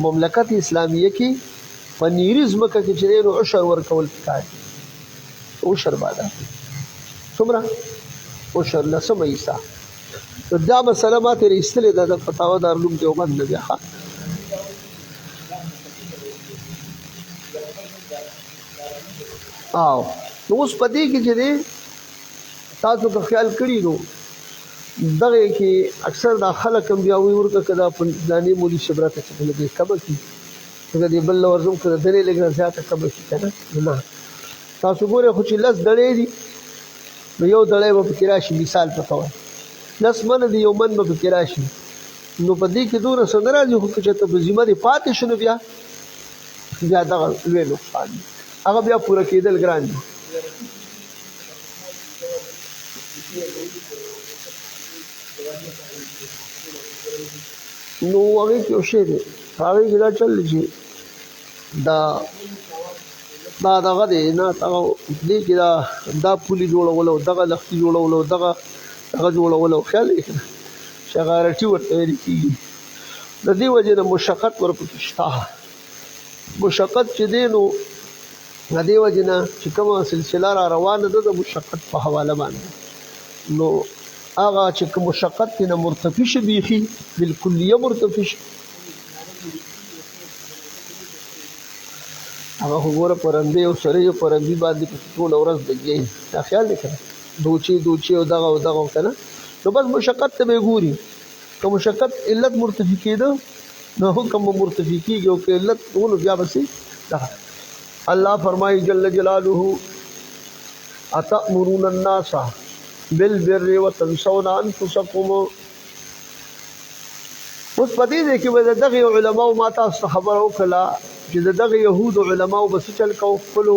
مملکت اسلامیہ کی پنیری ځمکه کې چې دی نو عشر ورکول پکار دي عشر باندې څومره عشر لسمه حصه دا مسله ما ترې ایستلې ده د فتاوا دارالعلوم دیوبند نه بیا او نو اوس په دې کې چې دی تاسو که خیال کړي نو دغه کې اکثر دا خلک هم بیا وایي ورکه که دا فلاني مولي صاحب راته چې لږ کمه کړي ځکه دې بل ورځم که د درې لږ نه زیاته کمه شي که نه نه تاسو ګورئ خو چې لس دړې دي نو یو دړی به پکې راشي مثال په طور لس من دي یو من به پکې راشي نو په دې کې دونه څه نه راځي خو که چېرته په ذمه دې پاتې شو نو بیا دغه لوی نقصان دي هغه بیا پوره کېدل ګران دي نو هغې کې یو شی دی هغې کې دا چل دی چې دا دغه دی نه هغه دې کې دا پولي جوړول او دغه لښتي جوړول او دغه جوړول او خیال یې کړه شغارټي ورته ویل کېږي د دې وجې نه مشقت ورپکې شته مشقت چې دی نو د دې وجې نه چې کومه سلسله را روانه ده د مشقت په حواله باندې نو هغه چې کوم مشقت نه مرتفع شي بیخي بالکلیه مرتفع شي هغه وګوره پرندې او سړی او پرندې باندې ټول ورځ لګي دا خیال دی کنه دوچی او دغه کنه نو بس مشقت ته به ګوري که مشقت علت مرتفع کېده نو حکم مرتفع کېږي او که علت ټول بیا بسې الله فرمایي جل جلاله اتأمرون الناس بالبر وتنسون انفسكم اوس په دې کې به دغه علماء ما تاسو خبر وکړه چې دغه يهود علماء بس چل کو خپل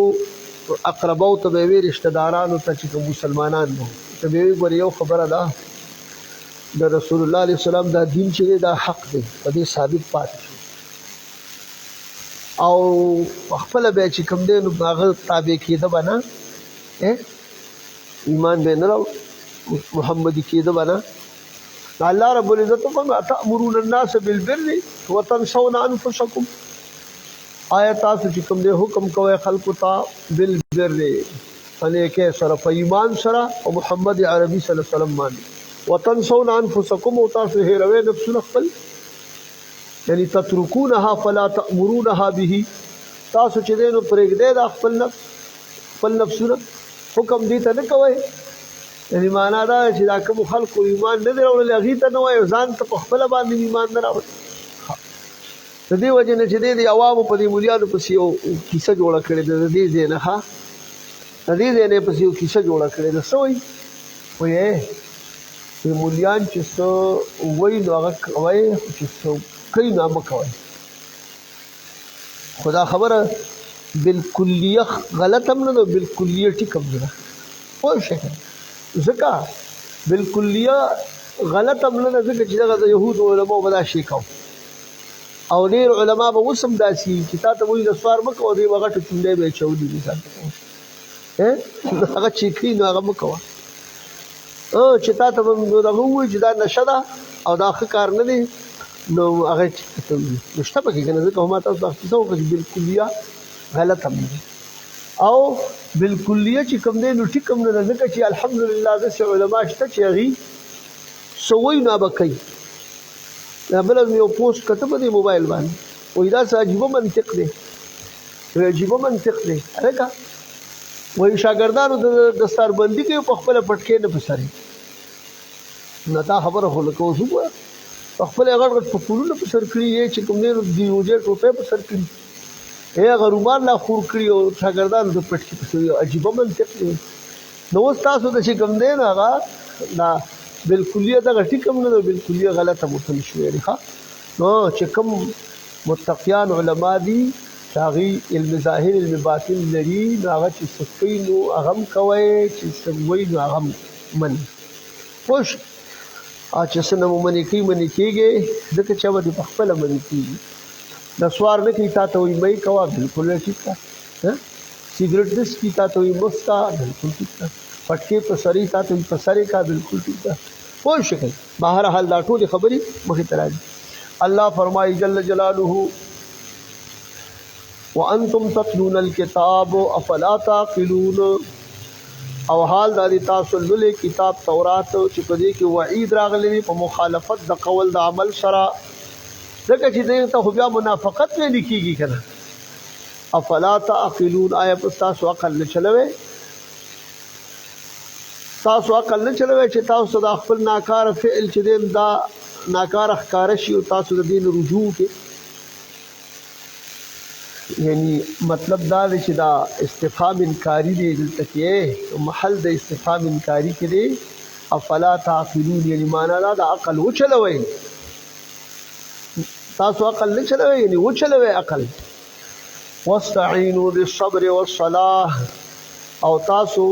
اقرباو ته به رشتہ دارانو ته چې مسلمانان وو ته به یو خبره ده د رسول الله عليه السلام دا دین چې دا حق دی په دې ثابت پاتې او خپل به چې کوم دی نو هغه تابع کېده بنا ایمان به نه محمدي کېده بنا الله رب العزت فرمایي تأمرون الناس بالبر وتنسون انفسكم آیا تاسو چې کوم دی حکم کوي خلکو ته بالبر باندې کې سره په ایمان سره او محمد عربي صلی الله علیه وسلم باندې وتنسون انفسكم او تاسو هیروي نفسونه خپل یعنی تترکونها فلا تأمرونها به تاسو چې دینو پرېږدئ دا خپل نفسونه حکم دې ته نه کوئ یعنی معنا دا چې دا کوم خلکو ایمان نه دی راوړلی هغې ته نه وایي ځان ته په خپله باندې ایمان نه راوړي د دې وجې نه چې دی د عوامو په دې مولیانو پسې یو کیسه جوړه کړې ده د دې ځای نه د دې ځای نه پسې یو کیسه جوړه کړې ده څه وایي وایي مولیان چې څه وایي نو هغه کوئ چې څه کوي نه مه کوئ خو دا خبره بالکلیه غلط هم نه ده بالکلیه ټیک هم نه ده پوه شئ ځکه بالکلیه غلط هم نه ده ځکه چې دغه د یهودو علماو به دا شی کوو او ډېر علما به اوس هم داسې چې تا ته وایي نسوار مه کوه دوی به غټه چونډۍ به یې اچولي دي ځان ته هغه چې کوي نو هغه مه کوه چې تا ته به دغه ووایي چې دا نشه ده او دا ښه کار نه دی نو هغه نو شته پکې که نه ځکه خو ما تاسو ته کیسه وکړه چې بالکلیه غلط هم دی او بالکلیه چې کوم دی نو ټیک هم نه ده ځکه چې الحمدلله داسې علما شته چې هغې څه وایي نو هغه کوي بله مې یو پوسټ کته په دې موبایل باندې وایي دا څه عجیبه منطق دی عجیبه منطق دی هلکه وایي شاګردانو د دستاربندي کوي په خپله پټکې نه په سرې نه دا خبره خو لکه اوس وګوره په خپل غټ غټ په پولونه په سر کړي چې کوم دی د یوجې ټوپۍ په سر کړي هغه رومان لا خور کړي او شاګردانو ته پټ کړي پسې یو عجیبه منطق دی نو اوس تاسو د چې کوم دی نه هغه دا بالکلیه دغه ټیک هم نه ده بالکلیه غلطه متل شوې ده ښه نو چې کوم متقیان علما دي چې هغوی علم ظاهر علم باطن لري نو هغه چې څه کوي نو هغه هم کوئ چې څه وایي نو هغه هم مني پوه شئ چې څه نه مو منې کوي منې کېږئ ځکه چې به دې په خپله منې کېږي د سوار نه کوي تا ته وایي مه یې کوه بلکل ټیک ده سګرټ نه څکي تا ته وایي مه څکه بلکل ټیک ده پټکې په سرې تا ته وایي په سرې کا بلکل ټیک ده پوه شئ بهرحال دا ټولې خبرې مخې ته راځي الله فرمایي جل جلاله وانتم تتلون الكتاب افلا تعقلون او حال د تاسو لولې کتاب تورات چې په دې کې وعید راغلی په مخالفت د قول د عمل سره ځکه چې دې ته خو بیا منافقت نه لیکيږي کنه افلا تعقلون آیا تاسو عقل نه چلوي تاسو عقل نه چلوي چې تاسو د خپل ناکار فعل چې دې دا ناکار ښکار شي او تاسو د دین رجوع کې یعنی مطلب دا دی چې دا استفهام انکاری دی دلته کې محل د استفهام انکاری کې دی افلا تعقلون یعنی معنا دا د عقل وچلوي تاسو عقل نه چلوي یعنی وچلوي عقل واستعینوا بالصبر والصلاة او تاسو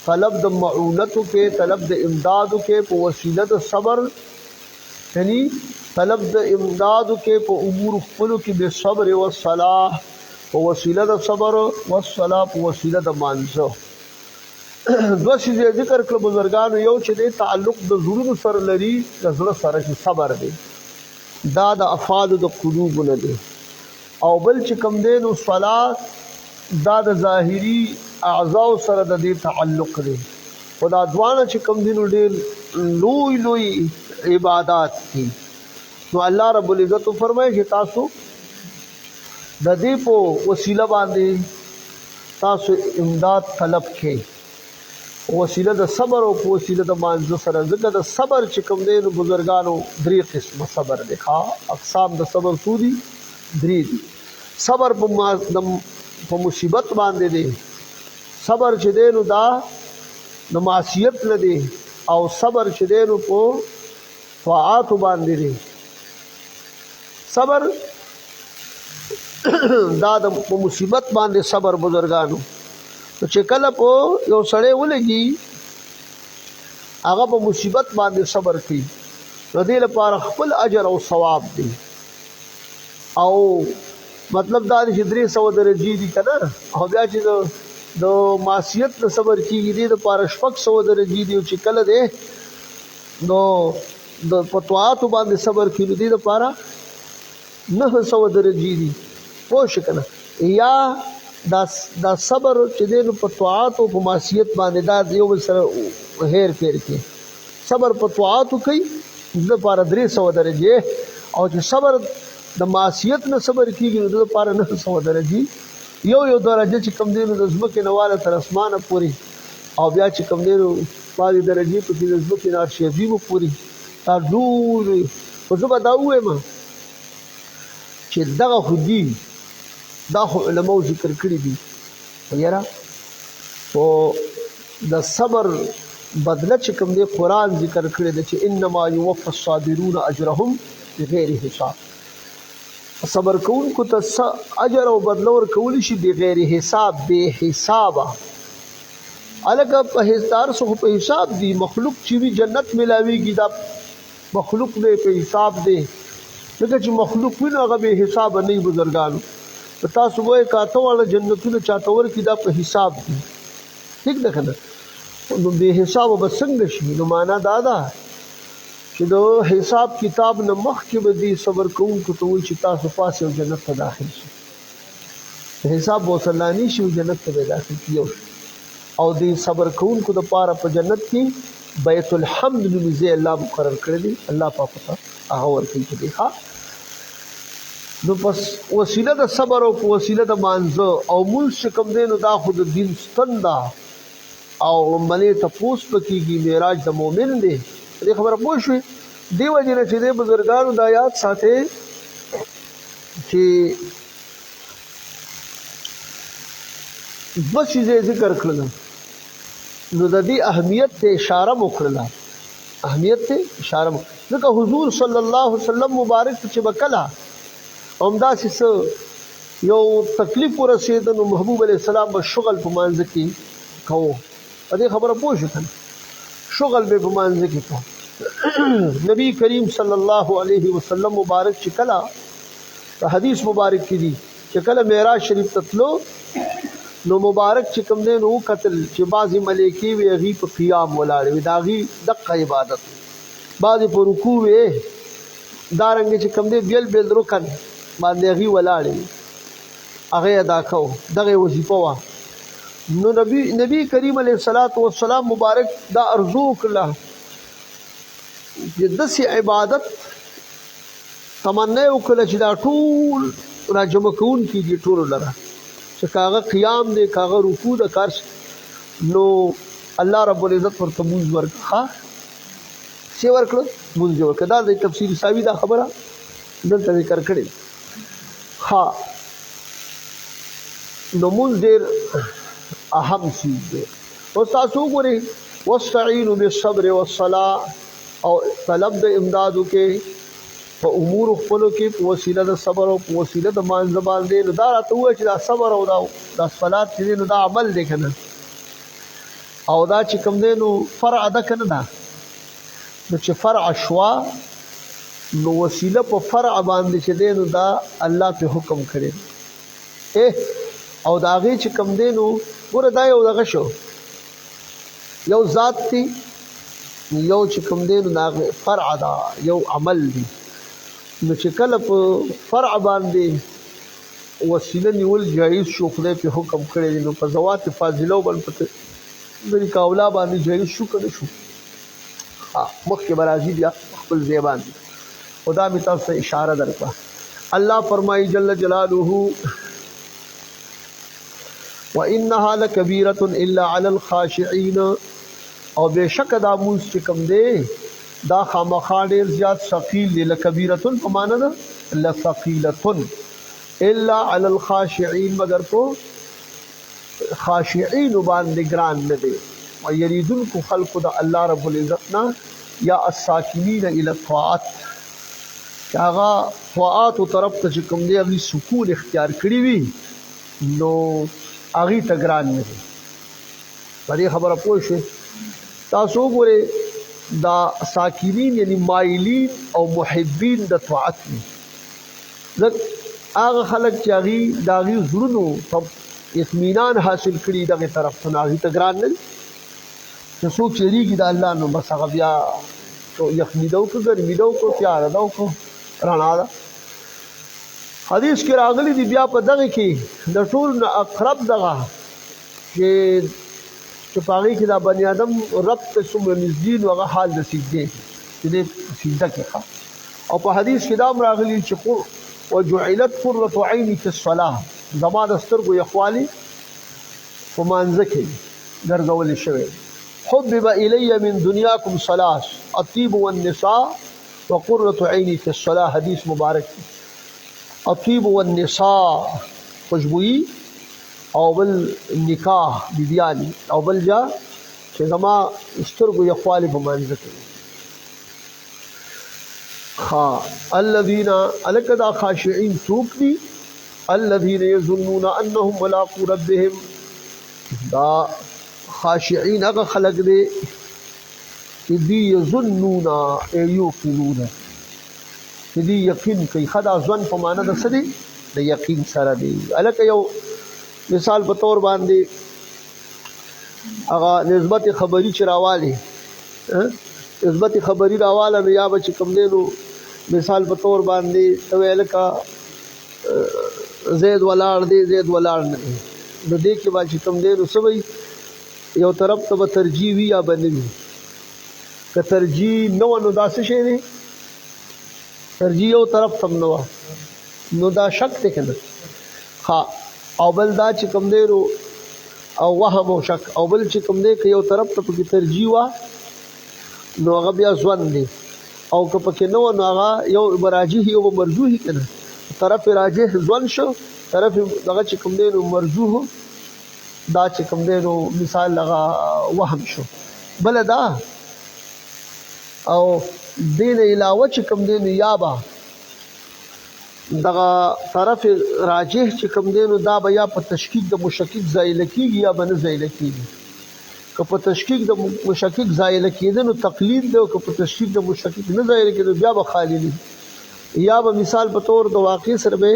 طلب د معونتو کې طلب د امدادو کې په وسیله د صبر یعنی طلب د امدادو کې په امور خپلو کې به صبر او صلاح په وسیله د صبر او صلاح په وسیله د مانځو دوه شی ذکر کړل بزرګانو یو چې د تعلق د زړونو سره لري د زړه سره چې صبر دی دا د افعال د قلوب نه دی او بل چې کم دی نو صلاح دا د ظاهري اعضاء سره د دې تعلق دی خدا دوانه چې کم دی نو ډېر لوی عبادت دي نو الله رب العزت فرمایي چې تاسو د دې په وسیله باندې تاسو امداد طلب کړئ وسیله د صبر او وسیله د مانځ سره ځکه د صبر چې کوم دی نو بزرګانو درې قسمه صبر دی اقسام د صبر څو دي درې دي صبر په مصیبت باندې دی صبر چې دی نو دا د معصیت نه دی او صبر چې دی نو په طاعات باندې دی صبر دا د مصیبت باندې صبر بزرګانو چې کله په یو سړی ولګي هغه په مصیبت باندې صبر کوي نو دې لپاره خپل اجر او ثواب دی او مطلب دا چې 300 درجې دي کنه او بیا چې د معصیت نه صبر کیږي دې لپاره 600 درجې دي چې کله دې نو د پتوات باندې صبر کیږي دې لپاره 900 درجې دي پوه شئ کنه یا دا صبر چې د په طاعات او په معصیت باندې دا یو بل سره هیر پیر کې صبر په طاعات کوي د لپاره 300 درجې او چې صبر د معصیت نه صبر کیږي د لپاره 900 درجې یو درجه چې کم دی نو د ځمکې نواله تر اسمانه پوري او بیا چې کم دی نو پاري درجې په د ځمکې نه عرش عظیم پوري دا ټول په زبا دا وایم چې دغه خودي دا خو علماء ذکر کړی دي یاره او د صبر بدله چې کوم دی قران ذکر کړی دی چې انما يوفى الصابرون اجرهم بغیر حساب صبر کوونکو ته اجر او بدله ورکول شي بغیر حساب به حسابه الګ په هزار سو په حساب دی مخلوق چې وی جنت ملاويږي دا مخلوق نه په حساب دی لکه چې مخلوق ویني هغه به حساب نه بزرګانو تاسو وای کاته والا جنتونه چاته ور کی دا په حساب دي ٹھیک ده کنه نو به حساب وبسنګ شي نو معنا دا ده چې دو حساب کتاب نه مخ کې به دي صبر کوونکو ته وي چې تاسو پاسه جنت ته داخل شي حساب وصلانی شي جنت ته داخل کیو او دې صبر کوونکو د پاره په جنت کې بیت الحمد لله الله مقرر کړی دی الله پاک ته هغه ورته دی ها نو پس وسیله د صبر او وسیله د مانزه او مول شکم دینو دا خود دین ستندا او ملي تپوس پکېږي معراج د مؤمن دی دې خبره پوه شوې دیو جن چې د بزرګانو د آیات ساته چې دوه چیزې ذکر کړل نو د دې اهمیت ته اشاره وکړه اهمیت ته اشاره ځکه حضور صلی الله علیه وسلم مبارک چې وکلا همدا څه یو تکلیف ورسېد نو محبوب علیه السلام به شغل په مانځ کې کوو په دې خبره پوه شو کنه شغل به په مانځ کې کوو نبی کریم صلی الله علیه وسلم مبارک چې کلا په حدیث مبارک کې دي چې کله معراج شریف تطلو نو مبارک چې کوم دی نو قتل چې بعضی ملائکې وی غي په قیام ولاړ وي داغي دغه عبادت بعضی په رکوع وي دارنګ چې کوم دی بیل رکن باندې غي ولاړ وي هغه ادا کو دغه وظیفه وا نو نبی کریم علیه الصلاۃ والسلام مبارک دا ارزو کړه چې داسې عبادت تمنا وکړه چې دا ټول راجمع کون کی دي ټول لره چې کاغه قیام دی کاغه رکوع د کار نو الله رب العزت پر تموز ورکړه سی ورکړه مونږ ورکړه دا د تفسیر ساوی دا خبره دلته ذکر کړي ها نو مونږ ډېر اهم شی دی او تاسو ګورئ واستعینوا بالصبر والصلاة او طلب د امدادو کې په امور خپلو کې په وسیله د صبر او په وسیله د مانځ باندې نو دا راته وایي چې دا صبر او دا صلات چې نو دا عمل دی کنه او دا چې کوم دی نو فرع ده کنه دا نو چې فرع شوا نو وسیله په فرع باندې چې دی نو دا الله په حکم کړی او دا غي چې کوم دی نو ګوره دا یو دغه شو یو ذات دی یو چې کوم دی نو دا فرع ده یو عمل دی نو چې کله په فرع باندې وسیله نیول جایز شو خدای په حکم کړی نو په زوات فاضله باندې د کاولا باندې جایز شو کړی شو مخکې برازي بیا خپل زیبان او دا می تاسو اشاره درکړه الله فرمایي جل جلاله وانها لكبيره الا على الخاشعين او بشک دا موږ چې کوم دی دا خامخا ډیر زیات ثقيل دی لکبیرتن په معنا ده لثقيلتن الا على الخاشعين مگر کو خاشعين باندې ګران نه دی او یریدن کو خلق د الله رب العزت نا یا الساکینین الى الطاعات هغه طاعات او طرف ته کوم دی هغه سکون اختیار کړی وي نو هغه ته ګران نه دی په دې خبره پوه شئ تاسو ګورئ دا ساکینین یعنی مایلین او محبین د طاعت دي هغه خلک چې هغه داغي زړونو اطمینان حاصل کړي دغه طرف ته هغه ته ګران نه چې څوک چریږي د الله نو بس هغه بیا یخنی دو کو ګرمي دو کو پیار دو کو رڼا ده حدیث کې راغلي دی بیا په دغه کې د ټول نه اقرب دغه چې پاغي کې دا بنی آدم رب ته څومره نږدې نو هغه حال د سجدې چې دې سجده کې او په حدیث کې دا راغلي چې وجعلت قرة عيني في الصلاة زما د سترګو یخوالي په مانځ کې ګرځول شوی حبب الي من دنياكم صلاة الطيب والنساء وقرة عيني في الصلاة حدیث مبارک الطيب والنساء خوشبوئی او بل نکاح بیبیانی او بل جا چې زما سترګو یخوالی په مانځ کې الذين الکدا خاشعين څوک دي الذين يظنون انهم ملاقو ربهم دا خاشعين هغه خلق دي چې دي يظنون يوقنون چې دي یقین کوي خدا ځن په معنا د څه دي د یقین سره دي الک یو مثال په تور باندې هغه نسبت خبری چراواله نسبت خبری راواله یا بچ کم دینو مثال په تور باندې تویل کا زید ولاړ دی زید ولاړ نه دی نو دې کې با چې کم دینو سوي یو طرف ته ترجیح وی یا بنوي که ترجیح نو نو داسې شي دی ترجیح یو طرف تم نو دا شک ته کنه او بل دا چې کوم دی او وهم او شک او بل چې کوم دی که یو طرف ته پکې ترجیح وا نو هغه بیا ځوان دی او که پکې نو هغه یو براجح یو مرجوح کنه طرف راجح ځوان شو طرف دغه چې کوم دی مرجوح دا چې کوم دی نو مثال لغه وهم شو. بل دا او دین علاوه چې کوم دی نو یا به دغه طرف راجح چې کوم دی نو دا به یا په تشکیک د مشکک زایل کېږي یا به نه زایل کېږي. که په تشکیک د مشکک زایل کېده نو تقلید دی، او که په تشکیک د مشکک نه زایل کېده بیا به خالی دی. یا به مثال په طور د واقع سره به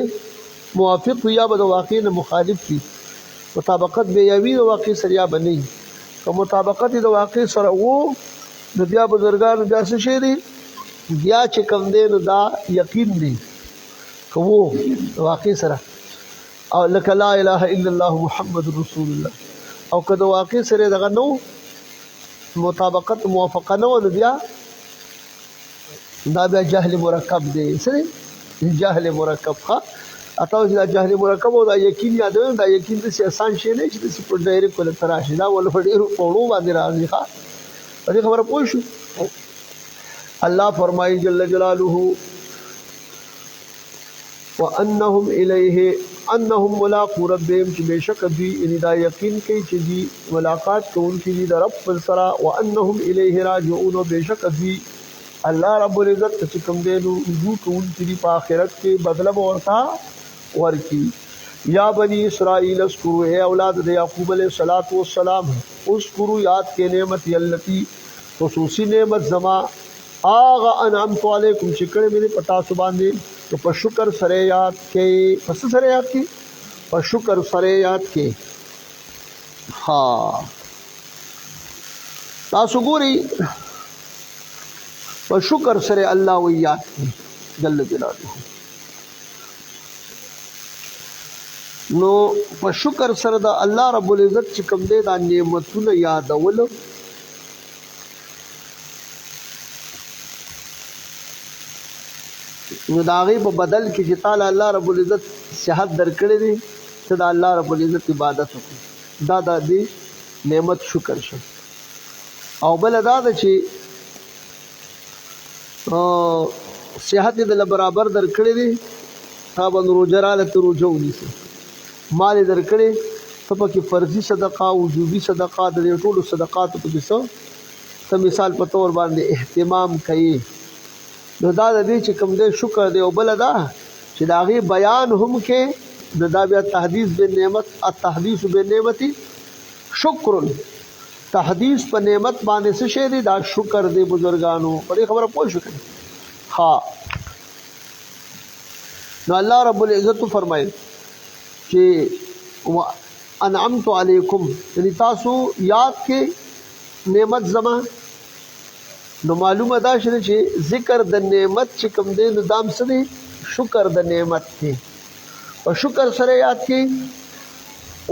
موافق وي یا به د واقع نه مخالف وي. مطابقت به یا وي د واقع سره یا به نه وي. که مطابقت د واقع سره وو نو بیا بزرګانو بیا څه شی دی، بیا چې کوم دی نو دا یقین دی که وو د واقع سره، او لکه لا اله الا الله محمد رسول الله. او که د واقع سره دغه نو مطابقت موافقه نه و نو بیا دا بیا جهل مرکب دی. سره جهل مرکب ښه اته چې دا جهل مرکب او دا یقین یادوي، دا یقین د آسان شی نه چې د په ډایرکټ کول تراشي، دا ول ډیرو پړو باندې راځي. ښه په دې خبره پوه شو. الله فرمایي جل جلاله وانهم الیه انهم ملاقو ربهم، چې بشک دوی ان دا یقین کوي چې دی ملاقات کوونکي دي د رب سره، وانهم الیه راجعون، بشک دوی الله رب العزت چې کوم دی نو رجوع کوونکي دي په آخرت کې بدله ورته ورکی. یا بنی اسرائیل اذکروا، اے اولاد د یعقوب علیہ الصلوۃ والسلام، اذکروا یاد کې نعمت التی خصوصی نعمت زما آغا انعمت علیکم چې کړه مې پتا سو باندې، تو په شکر سره یاد کې، پس سره یاد کې، په شکر سره یاد کې. ها تاسو ګوري په شکر سره الله و یاد کې جل جلاله. نو په شکر سره د الله رب العزت چې کوم دی دا نعمتونه یادول، نو د هغې په بدل کې چې تعالی الله رب العزت صحت درکړی دی ته د الله رب العزت عبادت وکړي، دا د دې نعمت شکر شو. او بله دا ده چې صحت یې دله برابر درکړی دی، تا باندې روژه راله ته روژه ونیسه، مال یې درکړی ته پکې فرضي صدقه وجوبي صدقه د دې ټولو صدقاتو پکې څه ته مثال په طور باندې اهتمام کوي. نو دا د دې چې کوم دی شکر دی. او بله دا چې د هغې بیان هم کې نو دا بیا تحدیث بالنعمت، التحدیث بالنعمت شکر، تحدیث په نعمت باندې څه شی دی دا شکر دی. بزرګانو په دې خبره پوه شو کړئ. ها نو الله رب العزت فرمایي چې انعمت علیکم، یعنی تاسو یاد کې نعمت زما. نو معلومه دا شوه چې ذکر د نعمت چې کوم دی نو دام څه دی شکر د نعمت دی. او شکر سره یاد کې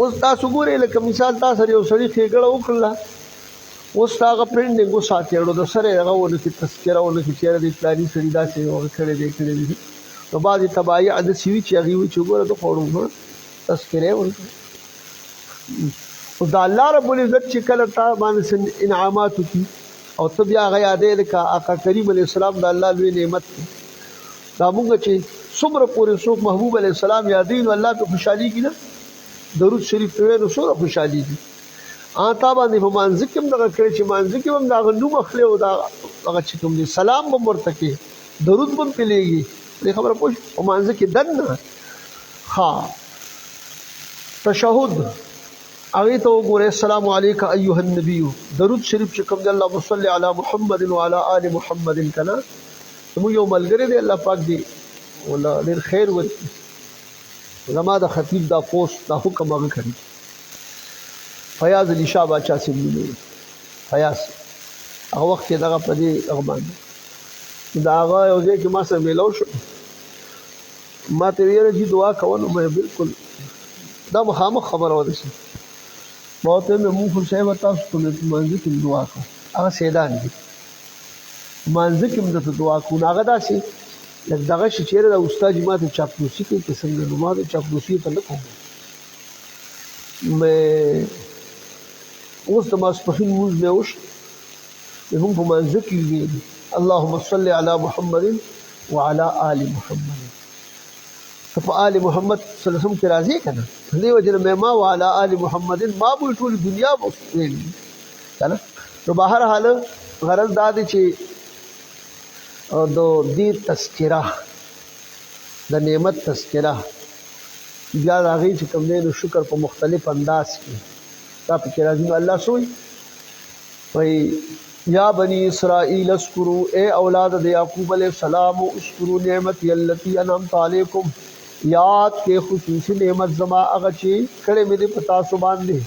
اوس تاسو ګورئ لکه مثال تاسو یو سړي ښېګړه وکړله، اوس هغه پرنډینګ وساتې اړو د سره هغه ونه کې تذکره ونه کې چېرې د فلاني سړي داسې هغه کړی دی کړی دی. نو بعضې تبایع داسې وي چې هغې وایي چې ګوره د خوړو تذکرې ورکړه. اوس د الله رب العزت چې کله تا باندې انعامات وکړي او ته بیا هغه یادې لکه آقا کریم علیه السلام د الله لوی نعمت دی. دا مونږ چې څومره پورې څوک محبوب علیه السلام یادوي نو الله پې خوشحالېږي نه، درود شریف پې وایي نو څومره خوشحالېږي. تا باندې په مانځه کې هم دغه کړی چې مانځه کې هم د هغه نوم اخلي او دا هغه چې کوم دی سلام به هم ورته کوي، درود به هم پې لیږي. دې خبره پوه شو په مانځه کې دننه ها تشهد هغې ته وګورئ السلام علیک ایها النبی، درود شریف چې کوم دی اللهم صل علی محمد وعلى آل محمد. کنه زموږ یو ملګری دی الله پاک دی والله ډېر خیر ورکړي، زما د خطیب دا پوسټ دا حکم هغه کړي فیاض علي شاه باچا صاحب نومېږي فیاض. هغه وخت کې دغه په دې هغه باندې د هغه یو ځای کې ما سره میلاو شو، ما ته ویله چې دعا کوه نو مې بلکل دا مخامخ خبره ودرېږي. ما ورته ویل مونږ خو صاحبه تاسو ته مانځه کې دعا کوو، هغه سیدان دي مانځه کې هم درته دعا کوو. نو هغه داسې لږ دغه شي چېرې دا استاد ما ته چاپلوسي کوي که څنګه، نو ما ته چاپلوسي ته نه کوم. اوس د ماسپښین لمونځ مې وشو، هم په مانځه کې ویلي اللهم صل علی محمد وعلى آل محمد. ته په آل محمد صلی الله علیه وسلم کې راځي که نه دې وجه نه ما وعلى آل محمد ما به ټول دنیا به ویلي که نه نو بهر حال غرض دا دی چې د دې تذکره د نعمت تذکره بیا د هغې چې کوم دی نو شکر په مختلف انداز کې دا پکې راځي نو الله سوی وایي یا بنی اسرائیل اذکروا اے اولاد د یعقوب علیہ السلام اذکروا نعمتی التي انعمت علیکم یاد کې خصوصي نعمت زما هغه چې کړې مې دې په تاسو باندې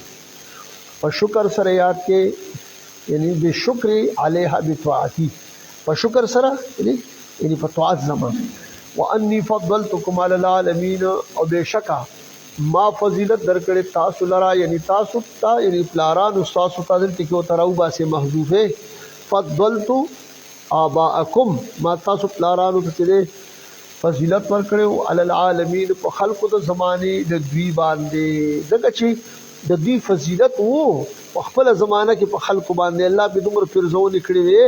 په شکر سره یاد کې یعنی بشکر علیها بطاعتی په شکر سره یعنی په طاعت زما وانی فضلتکم علی العالمین او بشکا ما فضیلت درکړې تاسو لرا یعنی تاسو ته یعنی پلاران استاد دلته کې تراو باسه محذوفه فضلت آباءکم ما تاسو پلارانو ته فضیلت ورکړو علی العالمین په خلقو د زمانه د دوی باندې دغه چې د دوی فضیلت وو په خپل زمانه کې په خلقو باندې الله به دومره فرزونه کړی وي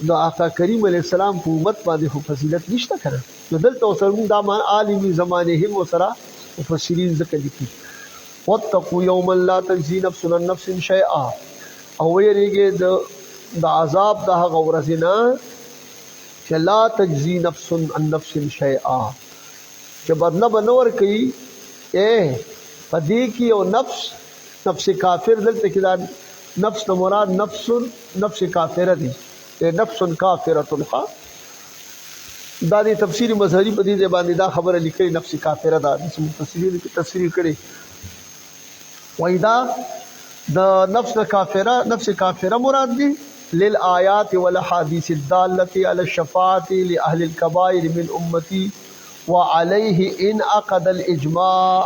د آقا کریم علیہ السلام په امت باندې خو فضیلت نشته کړه نو دلته اوسرمون دا عالمي زمانه هم وسره مفسرین ذکر لیکي واتقوا یوما لا تجزي نفس عن نفس شیئا او ویریږي د عذاب د هغه ورځې نه چې لا تجزي نفس عن نفس شیئا چې بدله به نه ورکوي پدې کې یو نفس کافر دلته کې دا نفس نه مراد نفس کافره دی نفس کافرة دا دی تفسیر مظهری په دې باندې دا خبره لیکلي نفس کافره دا د مفسرین کې تفسیر کړي وای دا د نفس کافره مراد دی للآیات والاحاديث الدالة على الشفاعة لأهل الكبائر من امتي وعليه ان عقد الاجماع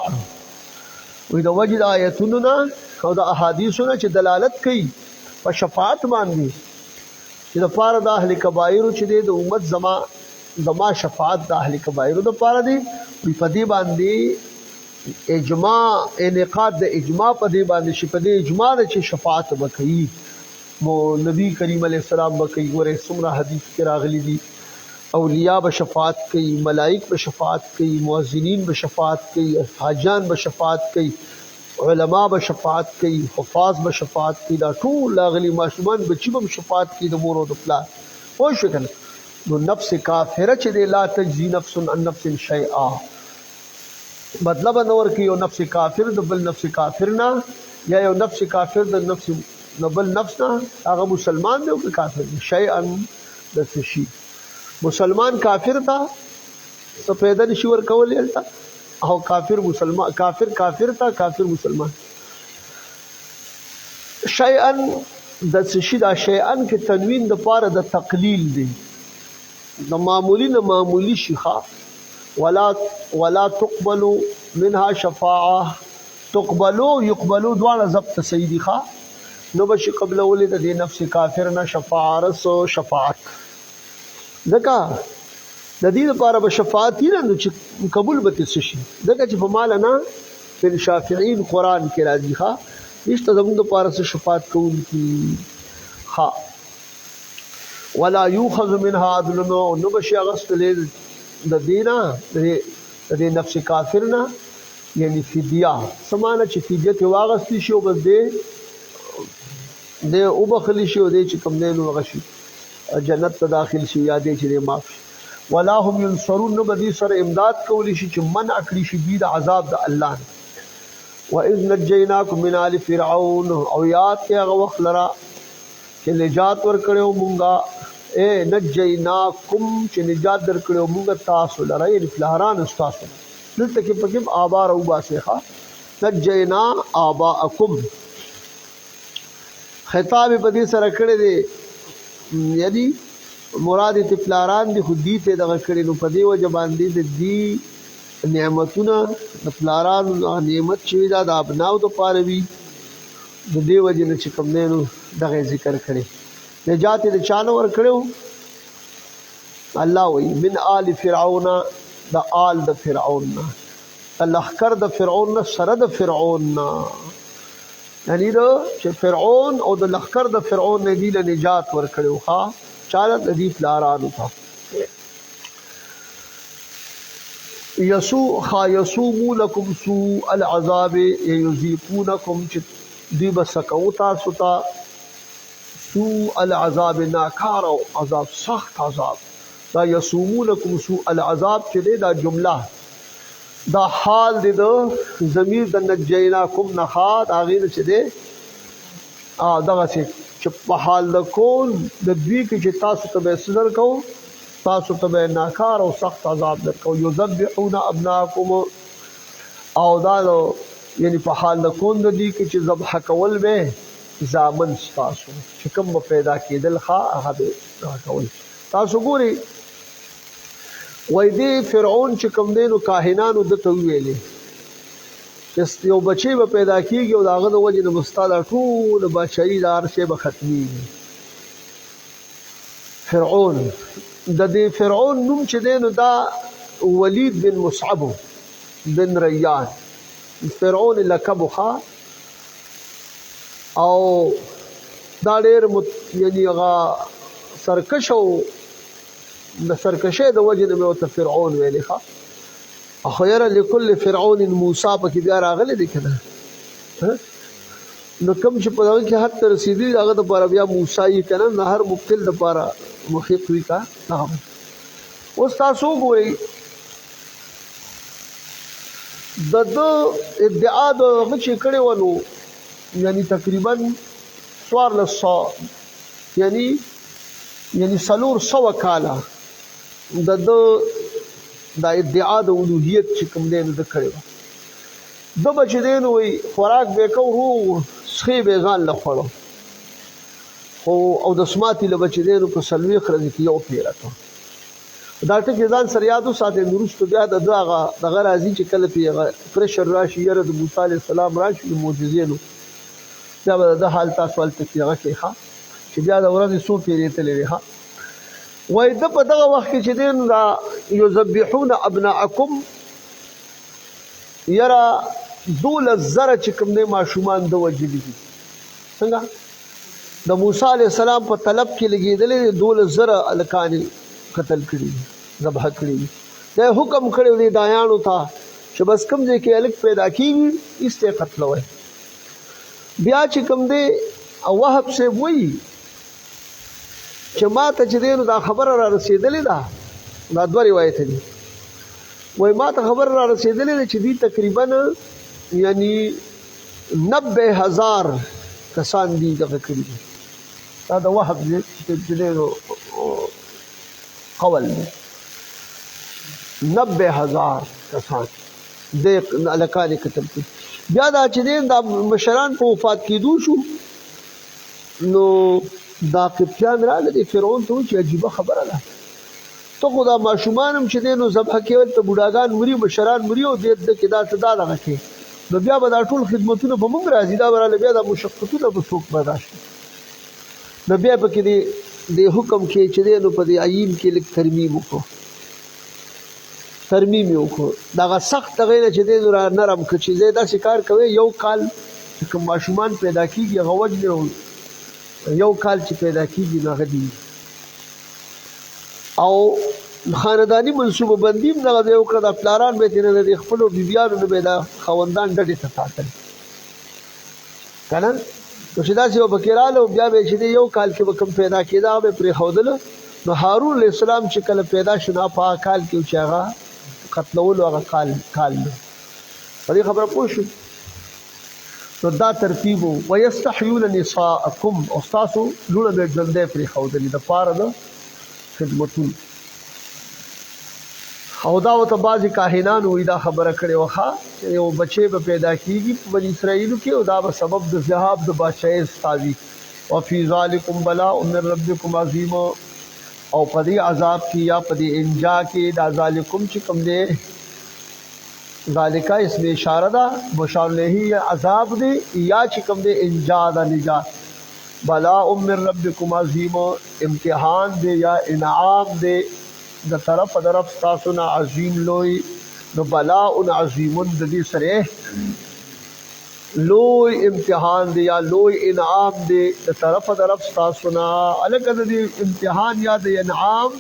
وای دا وجد آیتونه او د احادیثونه چې دلالت کوي په شفاعت باندې چې د پاره د اهل کبائر چې د امت زما شفاعت د اهل کبائر د پاره دی په دې باندې اجماع انعقاد د اجماع په دې باندې چې په دې اجماع د چې شفاعت وکړي مو نبی کریم علیه السلام وکړي ګوره څومره حدیث کې راغلي دي اولیاء به شفاعت کوي ملائک به شفاعت کوي مؤذنین به شفاعت کوي حاجان به شفاعت کوي علماء به شفاعت کوي حفاظ به شفاعت کوي دا ټول لاغلي ماشومان بچي به شفاعت کوي د مور او د پلار خو شو کنه نو نفس کافره چې لا تجزي نفس عن نفس شیئا مطلب نور کې یو نفس کافر د بل نفس کافر نه یا یو نفس کافر د نفس بل نفس نه هغه مسلمان دی او کافر دی شیئا د شی مسلمان کافر تا څه پیدا نشي ور کول یلتا او کافر مسلمان کافر تا کافر مسلمان شیئا د شی دا شیئا کې تنوین د پاره د تقلیل دی د معمولی نه معمولی شيخه ولا تقبل منها شفاعه تقبلوا يقبلوا دواړه ضبط سیدی ښه نو بشي قبل ولید د نفس کافر نه شفاعت دکا د دې لپاره به شفاعت نه چې قبول به تاسو شي دغه چې په مال نه په شافعین قران کې راځي ښا هیڅ زموږ د لپاره شفاعت کوونکی ها ولا يؤخذ منها عدل نو بشي اغسل د دینا د نفس کافر نه یعنی فدیه سمانه چې فدیه ته واغستی شو بس دې او بخلی شو دې چې کوم نه نو غشي جنت ته داخل شي یادې چې معاف ولا هم ينصرون نو بدی سره امداد کولی شي چې من اکلی شي د عذاب د الله واذ نجيناكم من آل فرعون او یاد کې هغه وخت لرا چې نجات ورکړو مونږه نجيناكم چې نجات درکړو مونږه تاسو لرا یې فلهران تاسو دلته کې پکې آبا او باسخه نجينا آباءکم خطاب په دې سره کړی دی یعنی مراد تفلاران دی خودی ته دغه کړي نو په دې وجه باندې د دې نعمتونه د فلاران نعمت چې دا د ابناو د پاره وي د دې وجه نه چې کوم نه نو دغه ذکر کړي نجات د چانو ور کړو الله وی من آل فرعون د آل د فرعون الاحکر د فرعون سره د فرعون یعنی دا چې فرعون او د لخر د فرعون نه دی له نجات ور کړو ها چاله د دې پلارانو ته یسومونکم سوء العذاب یذیقونکم چې دوی به سکو تاسو ته سوء العذاب ناکار او عذاب سخت عذاب. دا یسومونکم سوء العذاب چې دی دا جمله دا حال دی د ضمیر د نجیناکم نخا د هغې نه چې دی دغسې چې په حال د کول د دوی کې چې تاسو ته به یې څه درکوو تاسو ته به ناکار او سخت عذاب درکوو. یذبحون ابناکم او دا یعنی په حال د کول د دوی کې چې ذبح کول به زامن ستاسو چې کوم به پیدا کېدل هغه به کول. تاسو ګورئ وای دی فرعون چې کوم دی نو کاهنانو دته وویلې چې یو بچی به پیدا کېږي او د هغه د وجې نه به ستا دا ټوله بادشاهي دا هر شی به ختمېږي. فرعون د دې فرعون نوم چې دی نو دا ولید بن مصعب بن ریان فرعون لقب ښه او دا ډېر یعنی هغه سرکش او د سرکشۍ د وجې نه مې ورته فرعون ویلې ښه. خو یاره لکل فرعون موسی پکې بیا راغلی دی که نه نو کوم چې په دغه کې حد ته رسېدلي هغه دپاره بیا موسی یې که نه هر مبتل دپاره محق وي که اوس تاسو وګورئ د ده ادعا د هغه چې کړې وه نو یعنی تقریبا 1400 یعنی 400 کاله د ده دا ادعا د الوهیت چې کوم دی نو ده کړې وه. ده به چې دی نو وایي خوراک به یې کوو روغ څښې به یې ځان له خوړو خو اودسماتي له به چې دی نو په 40 ورځې کې یو پیره کړو. دا ټکي ځان سره یاد وساتئ نو وروسته بیا د ده هغه دغه راځي چې کله پرې هغه پرشر راشي یاره د موسی علیه السلام راشي د معجزې نو بیا به د ده حال تاسو هلته کې هغه کې ښه چې بیا د ورځې څو پیرې تللی دی ښه. وایي ده په دغه وخت کې چې دی نو دا یذبحون ابناءکم یاره 12,000 چې کوم دی ماشومان ده وژلي دي. څنګه د موسی علیه السلام په طلب کې لګېدلې 12,000 هلکان یې قتل کړي دي ذبح کړي دي. دا یې حکم کړی دی دایانو ته چې بس کوم ځای کې هلک پیدا کېږي ایسته یې قتلوئ. بیا چې کوم دی وهب صاحب وایي چې ما ته چې دی نو دا خبره را رسېدلې ده دا 2 روایت دي. وایي ما ته خبره را رسېدلې ده چې دوی تقریبا یعنی 90,000 کسان دي دغه کړي دي. دا د وهب چې دی نو قول دی 90,000 کسان د هلکان یې قتل کړي. بیا دا چې دی دا مشران په وفات کېدو شو نو دا قبطیان راغلي فرعون ته چې عجیبه خبره ده ته خو دا ماشومان هم چې دی نو ذبح کول ته بوډاګان مري مشران مري او دې کې دا څه دا دغه کې نو بیا به دا ټول خدمتونه په موږ راځي دا به راله بیا دا مشقتونه به څوک برداشت کړي. نو بیا پکې د حکم کې چې دی نو په دې عین کې لږ ترمیم وکړو یې وکړو دغه سخت دغې نه چې دی نو را نرم کړه چې دی داسې کار کوئ 1 کال چې کوم ماشومان پیدا کېږي هغه وجنې 1 کال چې پیدا کېږي نو هغه دي او خانداني منصوبه بندي هم دغه ځای وکړه دا پلاران به یې نه د خپلو بیبیانو نه به یې دا خاوندان ډډې ته ساتل که نه نو چې داسې به پکې راغله بیا به یې چې دی 1 کال کې به کوم پیدا کېده هغه به یې پرېښودله. نو هارون علیه السلام چې کله پیدا شو نو په هغه کال کې چې هغه قتلولو هغه کال نه په دې خبره پوه شو. نو دا ترتیب و ویستحیون نساءکم او ستاسو لوڼه به یې ژوندی پرېښودلې دپاره د خدمتونو. او دا ورته بعضې کاهنانو وایي دا خبره کړې وه چې یو بچی به پیدا کېږي په بني اسرائیلو کې او دا به سبب د ذهاب د بادشاهۍ ستا وي. وفي ذلکم بلاء من ربکم عظیم او په دې عذاب کې یا په دې انجا کې دا ذالکم چې کوم دی ذالکا اسم اشاره ده مشار الیه عذاب دی یا چې کوم دی انجا ده نجات. بلاء من ربکم عظیم امتحان دی یا انعام دی د طرف تاسو نه عظیم لوی. نو بلاء عظیم د دې سره لوی امتحان دی یا لوی انعام دی د طرف تاسو نه. الکه د دې امتحان یا د انعام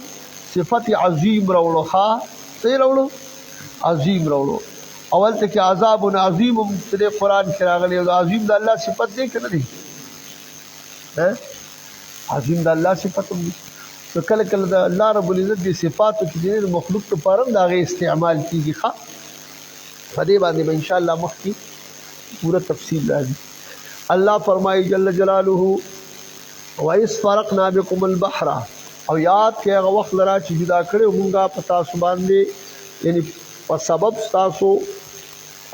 صفت عظیم راوړو ښه صحیح راوړو عظیم راوړو. اول ته کې عذاب عظیم هم د قرآن کې راغلی او عظیم د الله صفت دی که نه دی؟ عظیم د الله صفت هم دی. نو کله کله د الله رب العزت د صفاتو کې د مخلوق لپاره هم د هغې استعمال کېږي. ښه په دې باندې به انشاءالله مخکې پوره تفصیل راځي. الله فرمایي جل جلاله وَإِذْ فَرَقْنَا بِكُمُ الْبَحْرَ، او یاد کې هغه وخت لره چې جدا کړی مونږه په تاسو باندې، یعنی په سبب ستاسو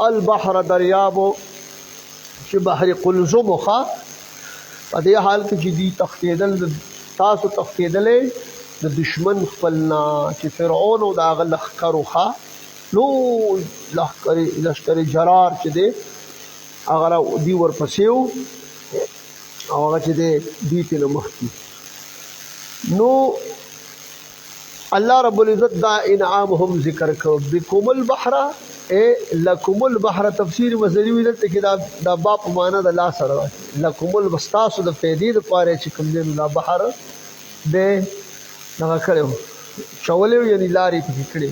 البحر دریابو چې بحر قلزم وخه، په دې حال کې چې دی تښتېدل تاسو تښتېدلې د دشمن خپلنا چې فرعون او د هغه لښکر وخه لوی لښکر جرار چې دی هغه دی ورپسې و او هغه چې دی دوی ترې نه مخکې. نو الله رب العزت دا انعام هم ذکر کړ. بكم البحر لکم البحر تفسیر مصدری وی دلته کې دا با په معنا د لا سره لکم البستاسو د فیدې لپاره چې کوم دی دا بحر دی دغه کړی چولی یعنی لارې پکې کړې.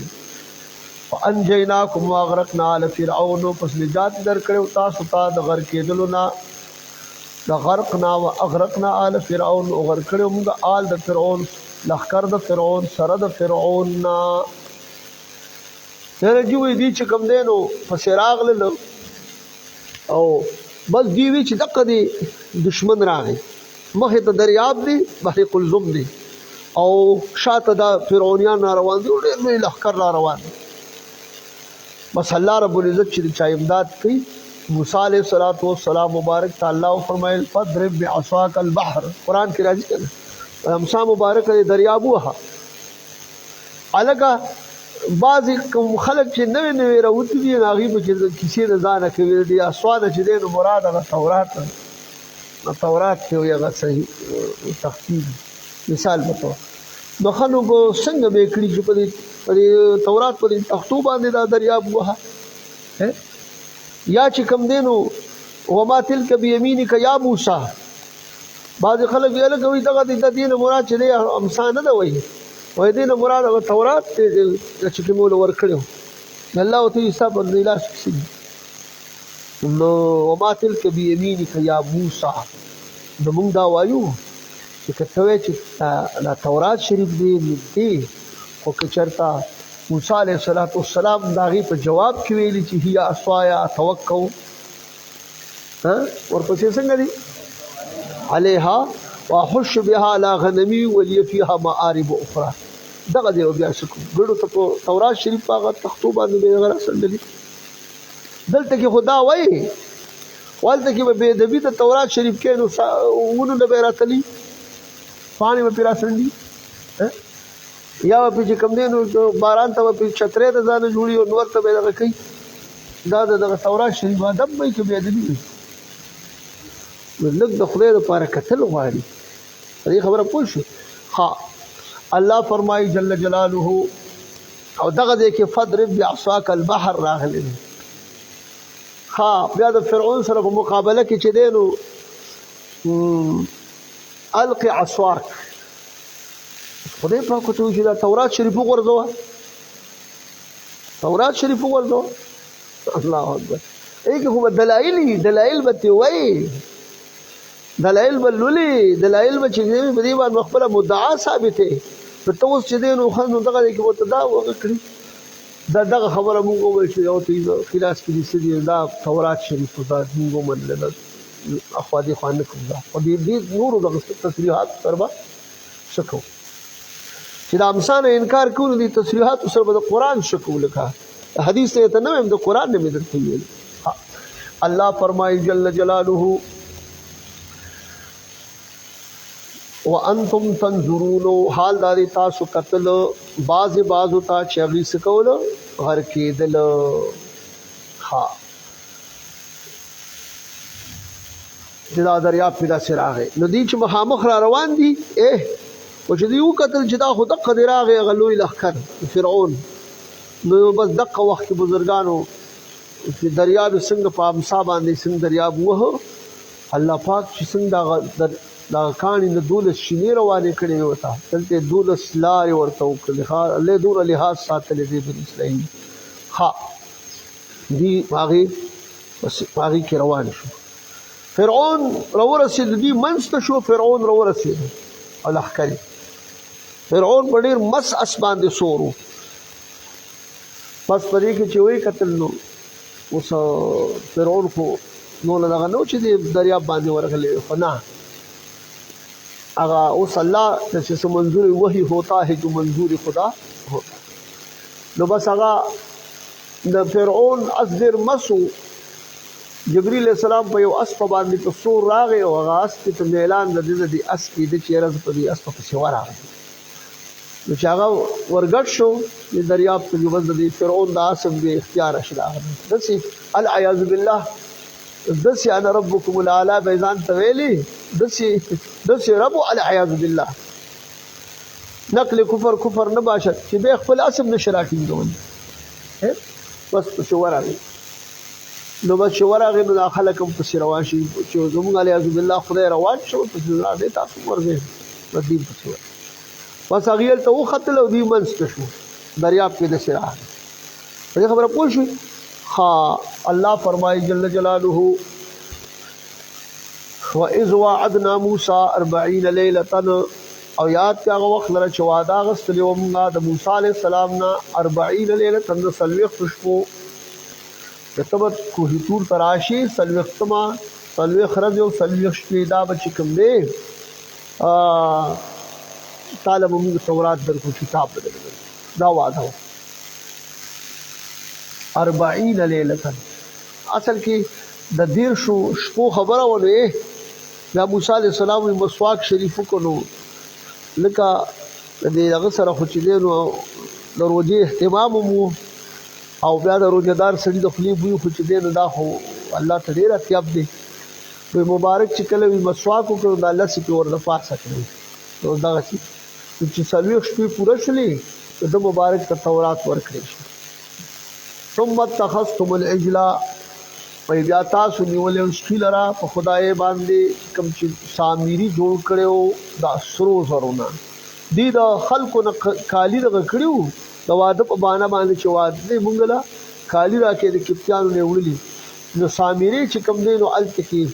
فانجیناکم واغرقنا آل فرعون، پس نجات درکړو تاسو ته د غرق کېدلو نه، د غرقنا واغرقنا آل فرعون، او غرق کړو موږ آل د فرعون، لښکر د فرعون سره د فرعون نه. ترجی وی دی چې کوم دی نو پسې راغلل او بس دی وی چې دقه دی دشمن راغی، مخې ته دریاب دی بحر قلزم دی او شاته دا فرعونیان را روان دي او ډېر لوی لښکر را روان دی. بس الله رب العزت چې چا امداد کوي. موسی علیه السلام مبارک ته الله فرمایل فضرب بعصاک البحر، قرآن کې راځي کنه امسا مبارک دریاب وها. الګه بعضې کوم خلک چې نوې نوې راوتي دي هغوی به چې کیسې د ځانه کوي دي اسواده چې دی نو مراد هغه تورات کې وي، هغه صحیح تخفیف مثال به طور نو ښه نو به څنګه به یې کړي چې په دې تورات په دې تختو باندې دا دریاب وها. یا چې کوم دی نو وما تلک بیمینک یا موسی، بعضې خلک ویې لکه وایي دغه د دې نه مراد چې دی امسا نه ده وایي وایي دې نه مراد هغه تورات دی چې کوم له ورکړی الله ورته وایي ستا په دې لاس کې څه دي. نو وما تلک بیمینک یا موسی، نو موږ دا وایو چې که ته وایې چې دا تورات شریف دی نږدې، خو که چېرته موسی علیه السلام د هغې په جواب کې ویلي چې هي عصایا اتوکل ورپسې څنګه دي علیها واحش بها علی غنمی ولی فیها معارب اخرى، دغه دی بیا څه کوو ګړو ته په تورات شریف په هغه تختو باندې به هغه راڅنډلي. دلته کې خو دا وایي هلته کې به بېادبي د تورات شریف کې نو ونو نه به یې راتلي، پاڼې به پرې راڅنډي، یا به پرې چې کوم دی نو باران ته به پرې چترۍ د ځانه جوړي او نور ته به یې دغه کوي. دا د دغه تورات شریف ادب به وي که بېادبي وي. نو لږ د خدای دپاره کتل غواړي. په دې خبره پوه شو. ها الله فرمایي جل جلاله او دغه ځای کې فضرب بعصاک البحر راغلی دی. ها بیا د فرعون سره په مقابله کې چې دی نو الق عصاک، خدای پاک ورته وایي چې دا تورات شریف وغورځوه، تورات شریف وغورځوه. الله اکبر. ایکې خو به دلایل وي، دلایل به ترې وایي، دلایل به لولي، دلایل به چې دی په دې باندې خپله مدعا ثابتې. نو ته اوس چې دی نو ښه نو دغه دی کې ورته دا وغه کړي دغه خبره مونږ وویل چې یو ته خلاص کې دي څه دي دا تورات شریف دا مونږ ومنله اخوا دې خوا نه کوو. دا خو دې نورو دغه تصریحات سره به څه کوو چې د امسا نه انکار کوو نو دې تصریحاتو سره به د قرآن څه کوو. لکه حدیث ته ته نه وایم د قرآن نه مې درته ویل. الله فرمایي جل جلاله وانتم تنظرون، حال داری تاسو قتل بعض بعضو تا چې هغوی څه کول غر کېدل. ها چې دا دریاب پې داسې راغی نو دوی چې مخامخ را روان دي او چې دوی وکتل چې دا خو دقه دی راغی هغه لوی لښکر فرعون. نو بس دقه وخت کې بزرګانو چې دریاب څنګه په امسا باندې څنګه دریاب ووهه، الله پاک چې څنګه دا کاڼي د 12 شینې روانې کړې وې ورته، دلته 12 لارې ورته وکړلې. الله دومره لحاظ ساتلی دی بني اسرائیل. ها دی هغې کې روان شو فرعون راورسېد دوی منځ ته شو فرعون راورسېد او لښکر فرعون په ډېر مس اس باندې سور و بس په دې کې چې ویې کتل نو اوس فرعون خو نو له دغه نو چې د دریاب باندې ورغلی خو نه هغه اوس الله ته چې څه منظور وحی ہوتا ہے جو منظور خدا ہوتا نو بس هغه د فرعون اس ډېر مسو جبريل السلام په یو اسپ باندې په سور راغی او هغه اسپ ته اعلان د دې اس کې د چیرې په دې اسپ په سیوا راغی نو چې هغه ورګټ شو د دریاب په یو بل د فرعون د اسپ به اختیار شلا دسي العیاذ بالله دسي انا ربكم الاعلى بيزان تویلی دسي رب العیاذ بالله نقل کفر نه باشد چې به خپل اسب نشراټین دوی بس په شو راغی نو بس شو راغی نو داخله کوم په روان شي چې زموږ العیاذ بالله خدای روان شو په ځای دې تاسو ورغی ردی په شو بس هغه ته وختل او دی منځ شو دریاب کې د شراح په خبره پوه شو ها الله فرمایي جل جلاله وَإِذْ وَعَدْنَا مُوسَى 40 لَيْلَةً او یاد کې هغه وخت لره چې وعده غستلی و موږ د موسی علیه السلام نه 40 ليله د سلوخ شپو کتبت کوه تور تراشی سلوختما سلوخ رز او سلوخ شپې دا بچ کوم دی طالب موږ تورات درکو کتاب بدل دا وعده 40 ليله اصل کې د دیر شپو خبره ونه دا موسی علیه السلام مسواک شریف کو نو لکه د هغه سره خو چې دی نو د روژې اهتمام مو او بیا د روژهدار سړي د خولې بوی خو چې دی نو دا خو الله ته ډېر اطیاب دی وی مبارک چې کله وي مسواک وکړو د الله سپې ورته پاسه کړی نو دغسې چې څلوېښت شپې پوره شولې نو د مبارک ته تورات ورکړی شي ثم اتخذتم العجل وی بیا تاسو نیولې سپي لره په خدای باندې کوم چې سامري جوړ کړو د سرو زرونه دی د خلکو نه کالی دغه کړو د واده په باندې چې واده مونږ له کالی راکې د کپتانو نه وړلي نو سامري چې کوم دی نو الته کې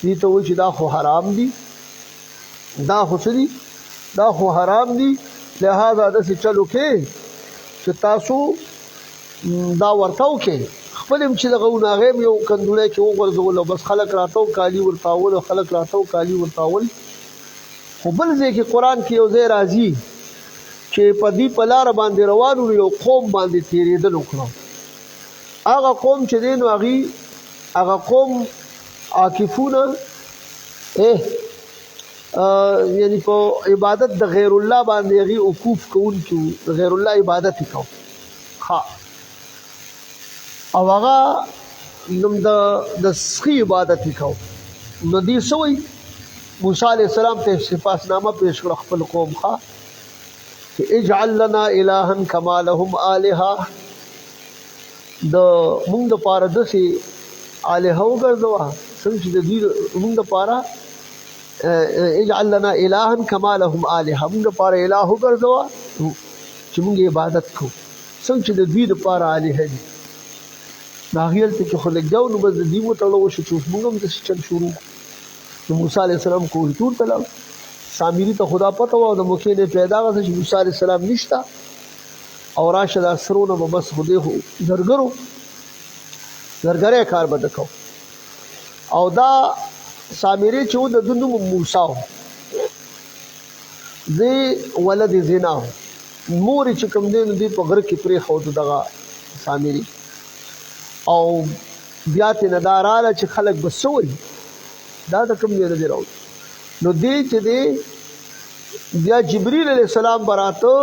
دي ته و چې دا خو حرام دي دا خو څه دي دا خو حرام دي لہذا داسې چلو کې چې تاسو دا ورتاو کې خپل چې دغه ناغې یو کندوړی کې وغورځول او بس خلک راتاو کالی ورتاول او خلک راتاو کالی ورتاول خو بل ځای کې قرآن کې یو ځای راځي چې په دې په لاره باندې روانو یو قوم باندې تېرېدل وکړو هغه قوم چې دی نو هغه قوم عاکفونه یعنی په عبادت د غیر الله باندې هغې وقوف کوونکي د غیر الله عبادت یې کوو ښه او هغه نوم د سخي عبادت وکاو نو دې سوی موسی علیہ السلام ته صفاتنامه پیش کړ خپل قوم ښا چې اجعل لنا الها کما لهم الها د موږ د پاره دسي الها وګرځوا څنګه چې د دې موږ د پاره اجعل لنا الها کما لهم الها موږ د پاره الها وګرځوا چې موږ عبادت کوو څنګه چې د دې د پاره الها دي ناغیل ته چې خو لګاو نو بس د دې وتړو شو چې موږ هم د چل شروع نو موسی علیه السلام کوه تور ته لاړ سامري ته خدا پته و د مخې نه پیدا غوښته چې موسی علیه السلام نشته او راشه د سرونه به بس خو دې خو زرګرۍ کار به ده کو او دا سامري چې و د ده نوم موسی و دی ولد زنا و مور چې کوم دی نو دی په غره کې پرېښود دغه سامري او بیا ته نداراله چې خلک بسوي دا د کوم دی راو نو دی چې دی بیا جبريل علیه السلام براته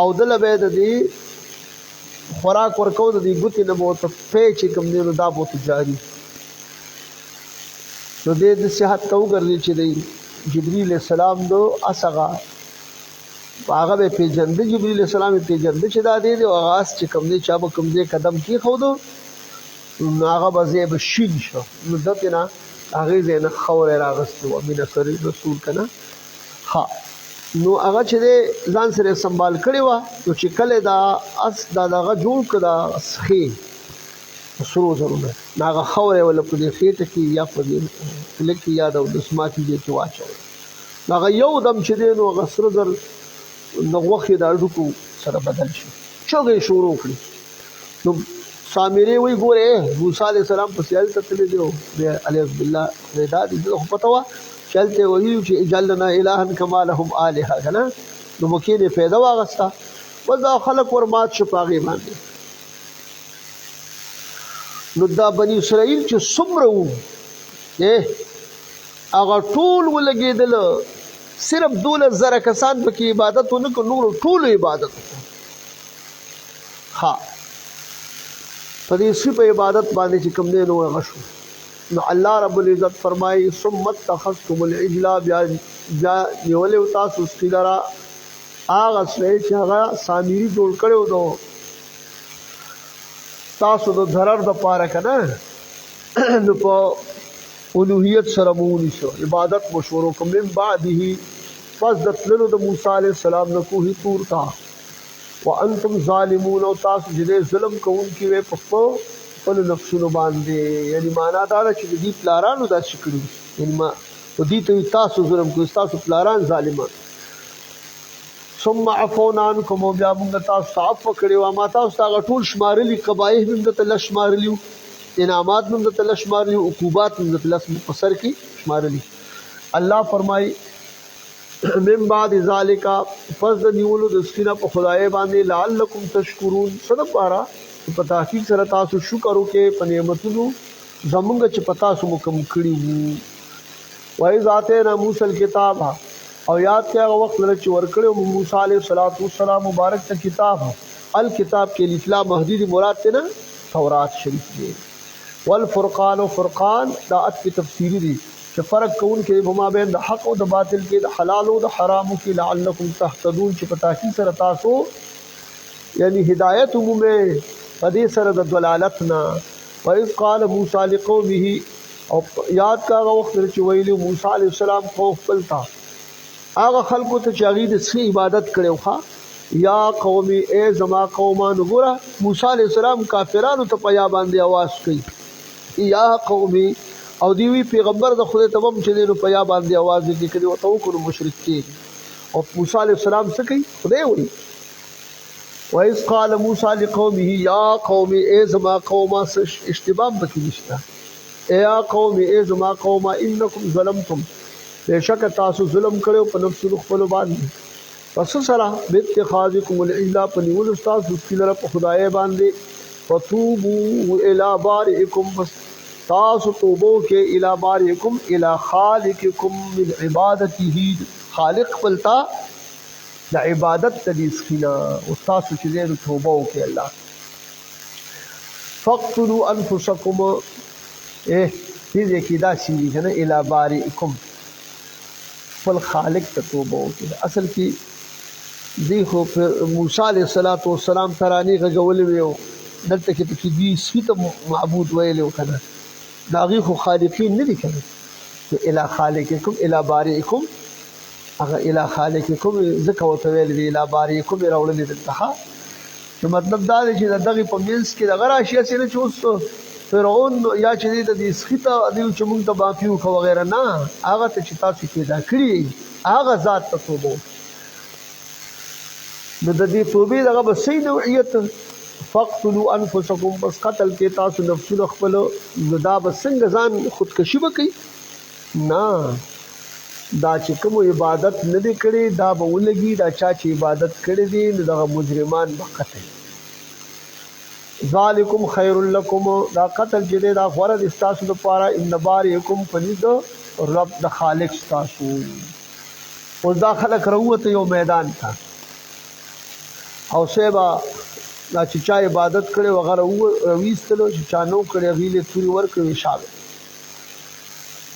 او دله به د دې خوراک ورکو د دې ګوتې نه به ورته پی چې کوم دی نو دا به ورته جاري نو دی د صحت ته وګرځي چې دی جبريل علیه السلام دو اسغه هغه به پیژنده جبريل علیه السلام پیژنده چې دا دی او هغه چې کوم دی چا به کوم دی قدم کېښودو نو هغه به ځای به شین شو نو دته نه هغې ځای نه خاوری راغستې وه مینه سرې رسول که نه ښه نو هغه چې دی ځان سره سنبال کړې وه نو چې کله دا اس دا دغه جوړ کړه دا خې سرو زرو نه نو هغه خاوره ولا په دې خېټه کې یا په دې کلک کې یا د دسماتي دې کې واچوي نو هغه یو دم چې دی نو هغه سره زر نو غوښې د اډوکو سره بدل شي چغې شروع کړي نو سامری وی ګوره موسی علیہ السلام په سیال ته تللی دی علیه بالله دا دې خو پته وه چلته ویلو چې اجلنا الها کما لهم الها کنه نو مکې دې پیدا واغستا ودا خلق ورمات شو پاغي باندې نو دا بنی اسرائیل چې څومره وو هغه ټول ولګېدل صرف 12,000 کسان پکې عبادت ونه کو نور ټول عبادت ها په دې سپه عبادت باندې چې کوم نه نو غشو نو الله رب العزت فرمایي ثم اتخذتم العجل بیا نیولې تاسو سپیلرا هغه چې هغه سامری جوړ کړو دو تاسو د ضرر د پاره کنه نو په اولوہیت سره مونږ شو عبادت مشورو کوم من بعده پس د تللو د موسی علیہ السلام نو کوه تور تا وانتم ظالمون او تاسو چې ظلم کوونکي وي په خپل نفسونو باندې یعنی معنا دا چې دې پلارانو دا شکړو یعنی ما په دې ته تاسو ظلم کوئ تاسو پلاران ظالمان ثم عفونا عنكم بیا موږ تاسو عفو کړو ما تاسو هغه ټول شمارلي قبایح موږ ته شمارلیو انعامات موږ ته شمارلیو عقوبات موږ ته مفسر کی شمارلی الله فرمای من بعد ذالک فضل نیولو د سکینه په خدای باندې لعلکم تشکرون صدق پارا په تحقیق سره تاسو شکر وکړئ په نعمتونو زمونږ چې پتا سو مکم کړی وو وای ذاته نه موسی الكتاب او یاد کیا وخت لره چې ورکړو موسی علیه السلام مبارک ته کتاب الکتاب کې الاسلام مهدی مراد ته نه تورات شریف دی والفرقان و فرقان دا ات کی تفسیری دی چې فرق کون کې بما بین د حق او د باطل کې د حلال او د حرام کې لعلکم تهتدون چې پتا کی سره تاسو یعنی هدایت عمومه پدې سره د دلالتنا وإذ قال موسی لقومه او یاد کا وخت چې ویلو موسی علیہ السلام خوف پلتا هغه خلکو ته چې هغه د سخی عبادت کړو ښا یا قومي ای زما قومان ګوره موسی علیہ السلام کافرانو ته پیا باندې आवाज کوي یا قومي او دیوی پیغمبر د خدای تمام چې نو پیا باندې आवाज دې کړي او توکل مشرکین او موسی علیہ السلام څه کوي خدای وایي وإذ قال موسی لقومه یا قومي ای زما قومه اشتباه بکې نشته یا قومي ای زما قومه انکم ظلمتم بشک تاسو ظلم کړو په نفس خپل باندې پس سره باتخاذکم العجل پنیول تاسو کله په خدای باندې فتوبوا الى بارئکم تاسو توبو کې الى بارئکم الى خالقکم من عبادته خالق بلتا د عبادت تدیس خلا او تاسو چې دې توبه وکړي الله فقتلوا انفسکم دې کې دا شی نه الى بارئکم فل خالق ته توبه وکړي اصل کې دی خو موسی علیہ السلام ترانی غولې ویو دلته کې په دې سیته معبود ویلو کنه داغي خو خالقین نه دي کنه الى خالقکم الى بارئکم هغه الى خالقکم ذکر وتویل دی الى بارئکم راولې دلته نو مطلب دا دی چې دغه په مینس کې دغه راشي چې نه چوس فرعون یا چې دې سخیته دی چې موږ ته باقی خو وغیرہ نه هغه ته چې تاسو پیدا کړی هغه ذات ته توبه نو د دې توبې دغه به صحیح نوعیت فقتلوا انفسکم بس قتل کې تاسو نفسونه خپل نو دا به څنګه ځان خودکشي وکړي نه دا چې کوم عبادت نه دی کړی دا به ولګي دا چا چې عبادت کړی دی نو دغه مجرمان به قتل ذالکم خیر لکم دا قتل چې دا غوړه د تاسو لپاره ان بارئکم پنید رب د خالق تاسو او دا خلق روته یو میدان تا او سبا دا چې چا عبادت کړي وغیرہ ویستلو چې چا نو کړي غیله توري ورکوي شابه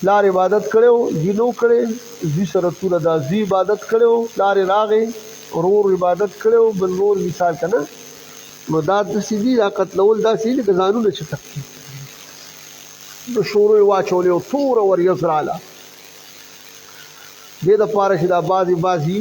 لار عبادت کړو جنو کړي زی سره تور دا زی عبادت کړو لار راغې ورور عبادت کړو بل نور مثال کنه نو دا د سیدی دا قتلول دا سیدی د قانون چې تکي د شورو واچولې او تور ور یزراله دې د پاره چې دا بازي